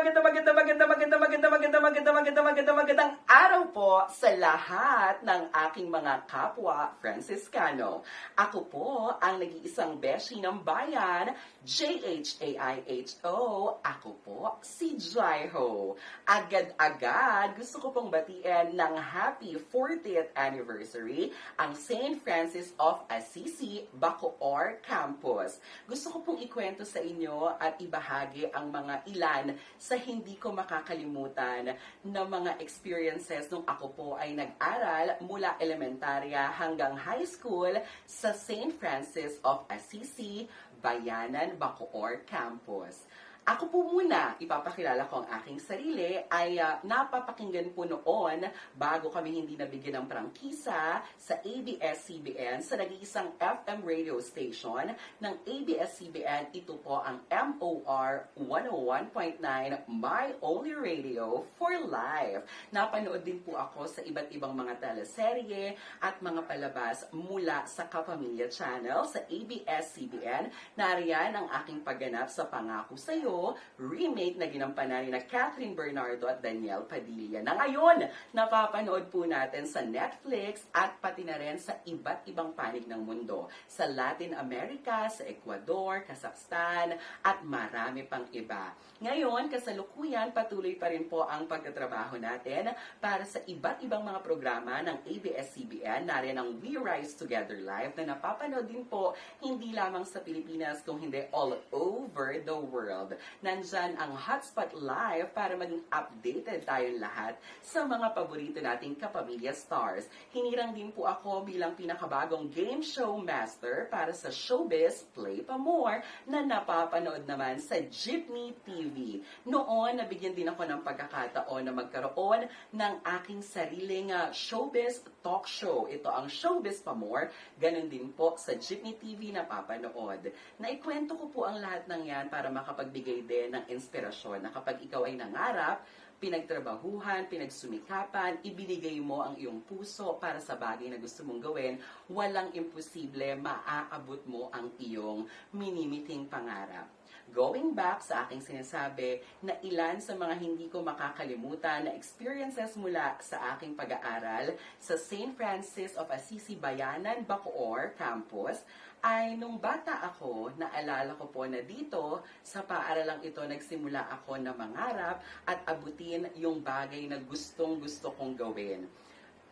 araw po sa lahat ng aking mga kapwa Franciscano. Ako po ang nag-iisang beshi ng bayan, JHAIHO. Ako po si Jaiho. Agad-agad gusto ko pong batiin ng happy 40th anniversary ang St. Francis of Assisi Bacoor Campus. Gusto ko pong ikwento sa inyo at ibahagi ang mga ilan sa hindi ko makakalimutan na mga experiences nung ako po ay nag-aral mula elementarya hanggang high school sa St. Francis of Assisi, Bayanan, Bacoor Campus. Ako po muna, ipapakilala ko ang aking sarili, ay napapakinggan po noon bago kami hindi nabigyan ng prangkisa sa ABS-CBN sa nag-iisang FM radio station ng ABS-CBN. Ito po ang MOR 101.9, My Only Radio for Life. Napanood din po ako sa iba't ibang mga teleserye at mga palabas mula sa Kapamilya Channel sa ABS-CBN. Nariyan ang aking pagganap sa Pangako Sa'yo, remake na ginampanan ni na Catherine Bernardo at Daniel Padilla na ngayon napapanood po natin sa Netflix at pati na rin sa iba't ibang panig ng mundo. Sa Latin America, sa Ecuador, Kazakhstan at marami pang iba. Ngayon, kasalukuyan, patuloy pa rin po ang pagtatrabaho natin para sa iba't ibang mga programa ng ABS-CBN. Nariyan ang We Rise Together Live na napapanood din po hindi lamang sa Pilipinas kung hindi all over the world. Nandyan ang Hotspot Live para maging updated tayong lahat sa mga paborito nating kapamilya stars. Hinirang din po ako bilang pinakabagong game show master para sa Showbiz Play Pa More na napapanood naman sa Jeepney TV. Noon, nabigyan din ako ng pagkakataon na magkaroon ng aking sariling showbiz talk show. Ito ang Showbiz Pa More. Ganun din po sa Jeepney TV na papanood. Naikwento ko po ang lahat ng yan para makapagbigay din ng inspirasyon na kapag ikaw ay nangarap, pinagtrabahuhan, pinagsumikapan, ibinigay mo ang iyong puso para sa bagay na gusto mong gawin, walang imposible, maaabot mo ang iyong minimiting pangarap. Going back sa aking sinasabi na ilan sa mga hindi ko makakalimutan na experiences mula sa aking pag-aaral sa St. Francis of Assisi Bayanan, Bacoor Campus, ay nung bata ako, naalala ko po na dito sa paaralang ito nagsimula ako na mangarap at abutin yung bagay na gustong-gusto kong gawin.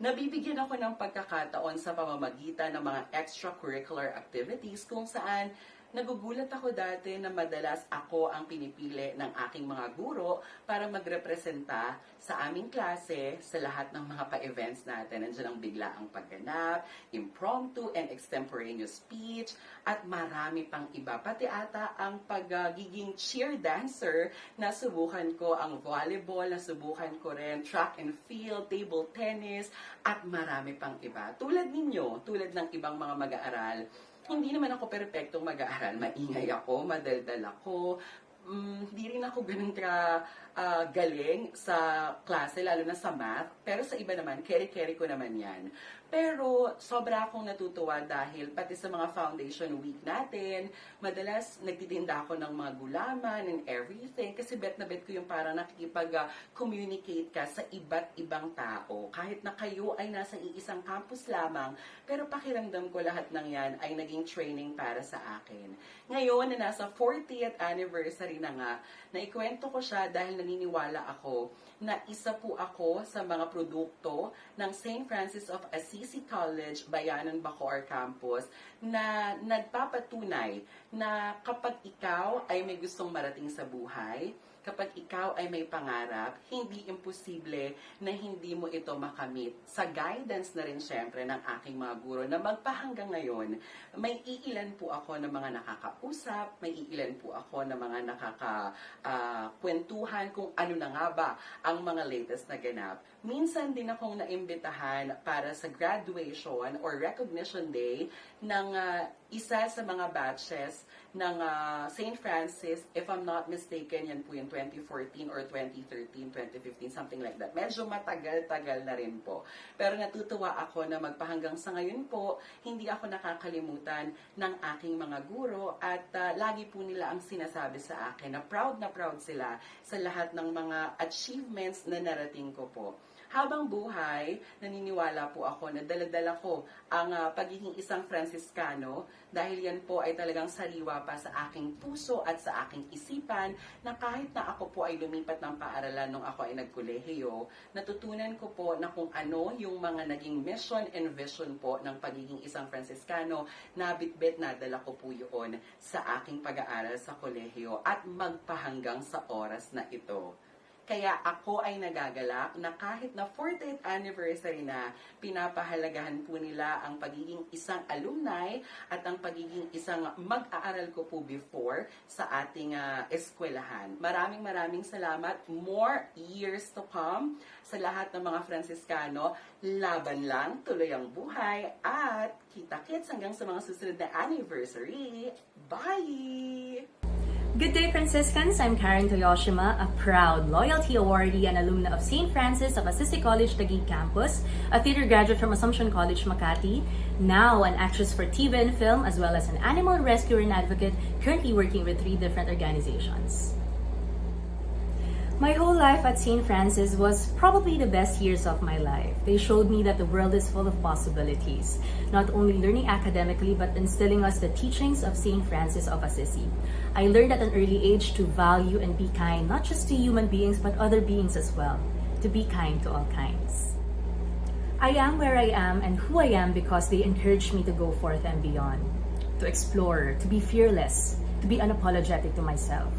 Nabibigyan ako ng pagkakataon sa pamamagitan ng mga extracurricular activities kung saan nagugulat ako dati na madalas ako ang pinipili ng aking mga guro para magrepresenta sa aming klase sa lahat ng mga pa-events natin. Nandiyan ang biglaang pagganap, impromptu and extemporaneous speech, at marami pang iba. Pati ata ang pagiging cheer dancer, nasubukan ko ang volleyball, nasubukan ko rin track and field, table tennis, at marami pang iba. Tulad ninyo, tulad ng ibang mga mag-aaral, hindi naman ako perpektong mag-aaral. Maingay ako, madaldal ako. Hindi rin ako ganun galing sa klase, lalo na sa math. Pero sa iba naman, carry ko naman yan. Pero sobra akong natutuwa dahil pati sa mga foundation week natin, madalas nagtitinda ako ng mga gulaman and everything kasi bet na bet ko yung parang nakikipag-communicate ka sa iba't ibang tao. Kahit na kayo ay nasa iisang campus lamang, pero pakiramdam ko lahat ng yan ay naging training para sa akin. Ngayon na nasa 40th anniversary na nga, naikwento ko siya dahil naniniwala ako na isa po ako sa mga produkto ng St. Francis of Assisi College, Bayanan, Bacoor Campus na nagpapatunay na kapag ikaw ay may gustong marating sa buhay, kapag ikaw ay may pangarap, hindi imposible na hindi mo ito makamit. Sa guidance na rin syempre ng aking mga guro na magpahanggang ngayon, may iilan po ako ng mga nakakausap, may iilan po ako ng mga nakakakwentuhan kung ano na nga ba ang mga latest na ganap. Minsan din akong naimbitahan para sa graduation or recognition day ng isa sa mga batches ng St. Francis, if I'm not mistaken, yan po yung 2014 or 2013, 2015, something like that. Medyo matagal-tagal na rin po. Pero natutuwa ako na magpahanggang sa ngayon po, hindi ako nakakalimutan ng aking mga guro at lagi po nila ang sinasabi sa akin na proud sila sa lahat ng mga achievements na narating ko po. Habang buhay, naniniwala po ako na dala-dala ko ang pagiging isang Franciscano dahil yan po ay talagang sariwa pa sa aking puso at sa aking isipan na kahit na ako po ay lumipat ng paaralan nung ako ay nagkolehiyo, natutunan ko po na kung ano yung mga naging mission and vision po ng pagiging isang Franciscano, nabitbit na dala ko po yun sa aking pag-aaral sa kolehiyo at magpahanggang sa oras na ito. Kaya ako ay nagagalak na kahit na 40th anniversary na, pinapahalagahan po nila ang pagiging isang alumni at ang pagiging isang mag-aaral ko po before sa ating eskwelahan. Maraming salamat. More years to come sa lahat ng mga Franciscano. Laban lang, tuloy ang buhay at kita-kits hanggang sa mga susunod na anniversary. Bye! Good day, Franciscans! I'm Karen Toyoshima, a proud Loyalty Awardee and alumna of St. Francis of Assisi College, Taguig Campus, a theater graduate from Assumption College, Makati, now an actress for TV and film, as well as an animal rescuer and advocate, currently working with 3 different organizations. My whole life at St. Francis was probably the best years of my life. They showed me that the world is full of possibilities, not only learning academically but instilling us the teachings of St. Francis of Assisi. I learned at an early age to value and be kind, not just to human beings but other beings as well, to be kind to all kinds. I am where I am and who I am because they encouraged me to go forth and beyond, to explore, to be fearless, to be unapologetic to myself.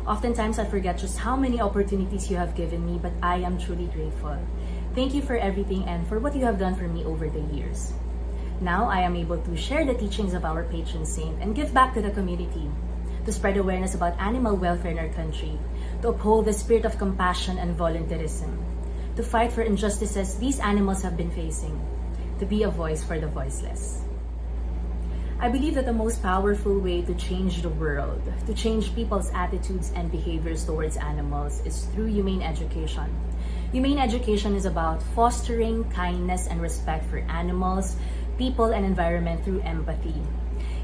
Oftentimes, I forget just how many opportunities you have given me, but I am truly grateful. Thank you for everything and for what you have done for me over the years. Now, I am able to share the teachings of our patron saint and give back to the community, to spread awareness about animal welfare in our country, to uphold the spirit of compassion and volunteerism, to fight for injustices these animals have been facing, to be a voice for the voiceless. I believe that the most powerful way to change the world, to change people's attitudes and behaviors towards animals is through humane education. Humane education is about fostering kindness and respect for animals, people, and environment through empathy.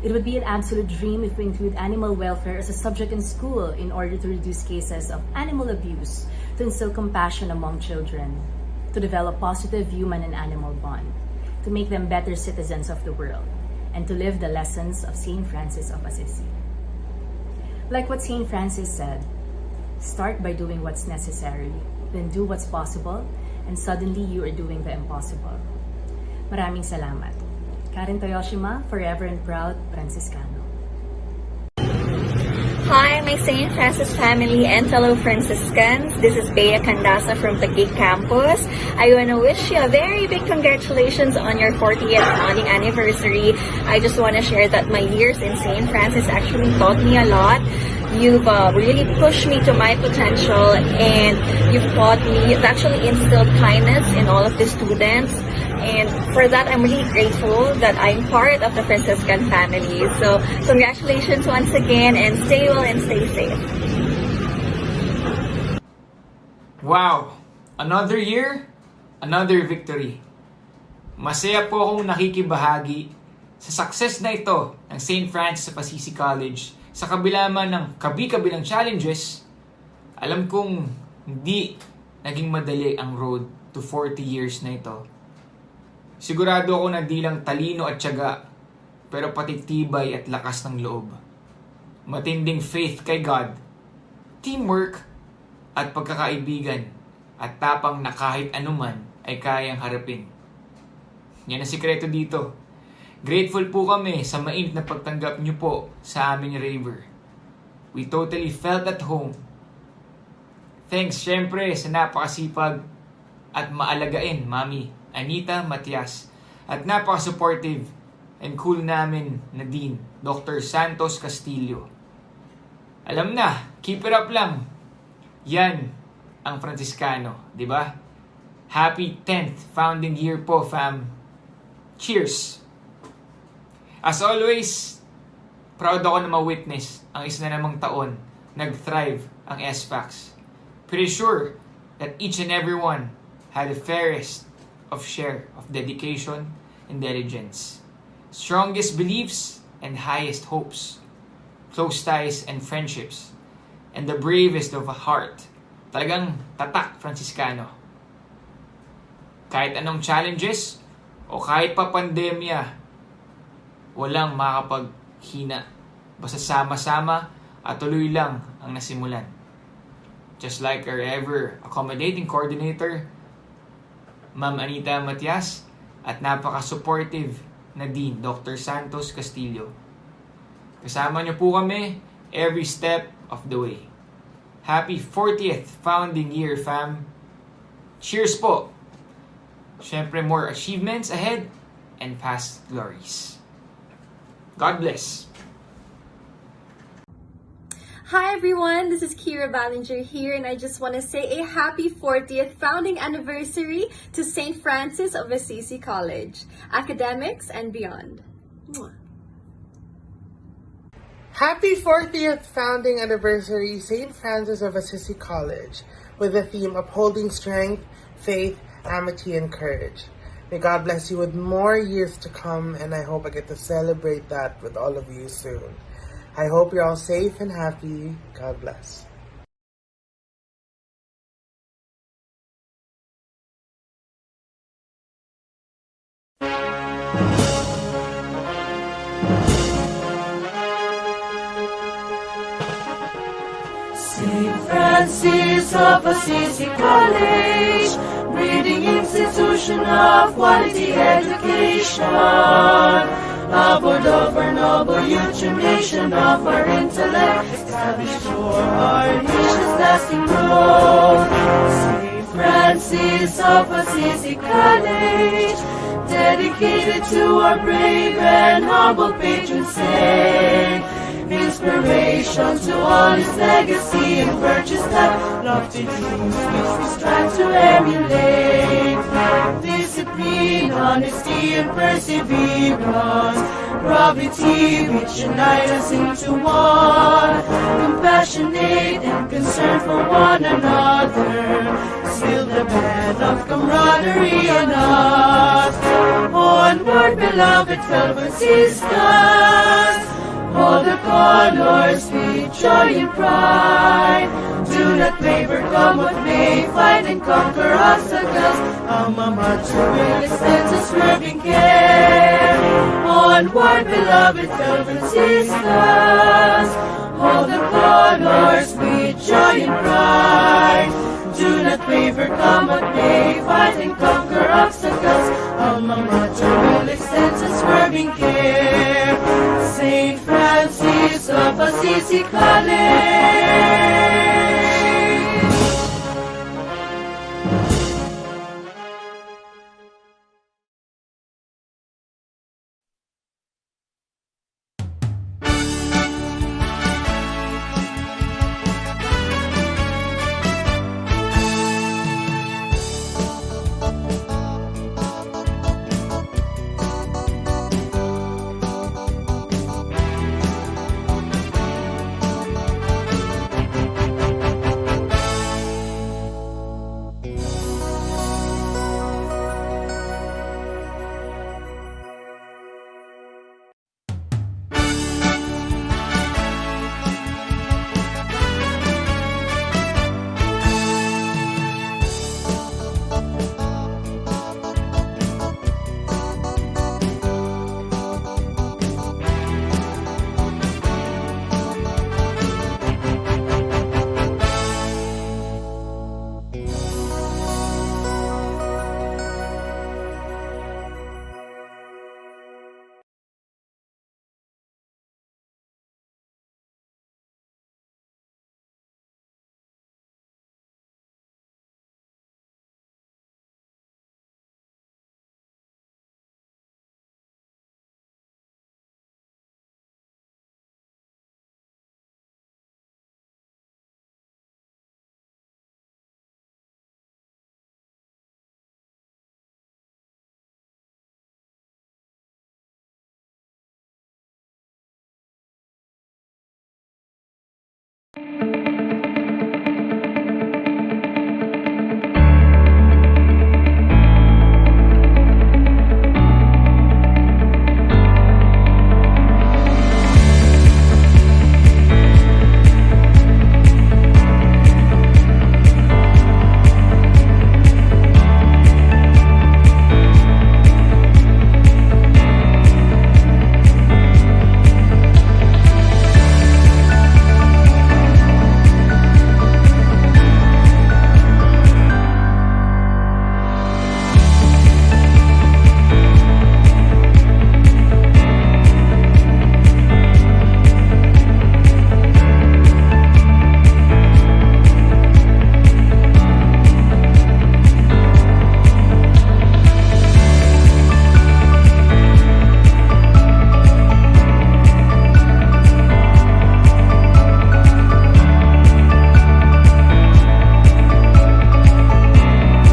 It would be an absolute dream if we include animal welfare as a subject in school in order to reduce cases of animal abuse, to instill compassion among children, to develop positive human and animal bond, to make them better citizens of the world, and to live the lessons of St. Francis of Assisi. Like what St. Francis said, start by doing what's necessary, then do what's possible, and suddenly you are doing the impossible. Maraming salamat. Karen Toyoshima, forever and proud Franciscano. Hi, my St. Francis family and fellow Franciscans. This is Bea Candasa from Taguig Campus. I want to wish you a very big congratulations on your 40th founding anniversary. I just want to share that my years in St. Francis actually taught me a lot. You've really pushed me to my potential, and you've actually instilled kindness in all of the students. And for that, I'm really grateful that I'm part of the Franciscan family. So congratulations once again, and stay well and stay safe. Wow! Another year, another victory. Masaya po akong nakikibahagi sa success na ito ng St. Francis of Assisi College. Sa kabila man ng kabi-kabilang challenges, alam kong hindi naging madali ang road to 40 years na ito. Sigurado ako na di lang talino at tiyaga, pero pati tibay at lakas ng loob. Matinding faith kay God, teamwork at pagkakaibigan, at tapang na kahit anuman ay kayang harapin. Yan ang sikreto dito. Grateful po kami sa mainit na pagtanggap niyo po sa aming raver. We totally felt at home. Thanks syempre sa napakasipag at maalagain, Mami Anita Matias. At napaka-supportive and cool namin na Dean, Dr. Santos Castillo. Alam na, keep it up lang. Yan ang Franciscano, di ba? Happy 10th founding year po, fam. Cheers! As always, proud ako na ma-witness ang isa na namang taon nag-thrive ang SFACs. Pretty sure that each and every one had the fairest of share of dedication and diligence, strongest beliefs and highest hopes, close ties and friendships, and the bravest of a heart. Talagang tatak Franciscano. Kahit anong challenges o kahit pa pandemya, walang makapaghina. Basta sama-sama at tuloy lang ang nasimulan. Just like our ever accommodating coordinator, Ma'am Anita Matias, at napaka-supportive na Dean, Dr. Santos Castillo. Kasama niyo po kami every step of the way. Happy 40th founding year, fam. Cheers po! Siyempre, more achievements ahead and past glories. God bless. Hi everyone, this is Kira Ballinger here, and I just want to say a happy 40th founding anniversary to St. Francis of Assisi College, academics and beyond. Mwah. Happy 40th founding anniversary, St. Francis of Assisi College, with the theme Upholding Strength, Faith, Amity, and Courage. May God bless you with more years to come, and I hope I get to celebrate that with all of you soon. I hope you're all safe and happy. God bless. St. Francis of Assisi College, breeding institution of quality education. Abode of our noble youth, nation of our intellect, established for our nation's lasting growth. St. Francis of Assisi College, dedicated to our brave and humble patron saint, inspiration to all his legacy and virtues that lofty dreams which we strive to emulate. Discipline, honesty, and perseverance, probity which unite us into one, compassionate and concern for one another, seal the band of camaraderie on us. Onward, beloved fellow Franciscans, hold the colors with joy and pride. Do not waver, come what may, fight and conquer obstacles. Alma Mater will extend to swerving care. Onward, beloved fellow Franciscans, hold the colors with joy and pride. Do not waver, come what may, fight and conquer obstacles. Alma Mater will extend to swerving care. St. Francis of Assisi College.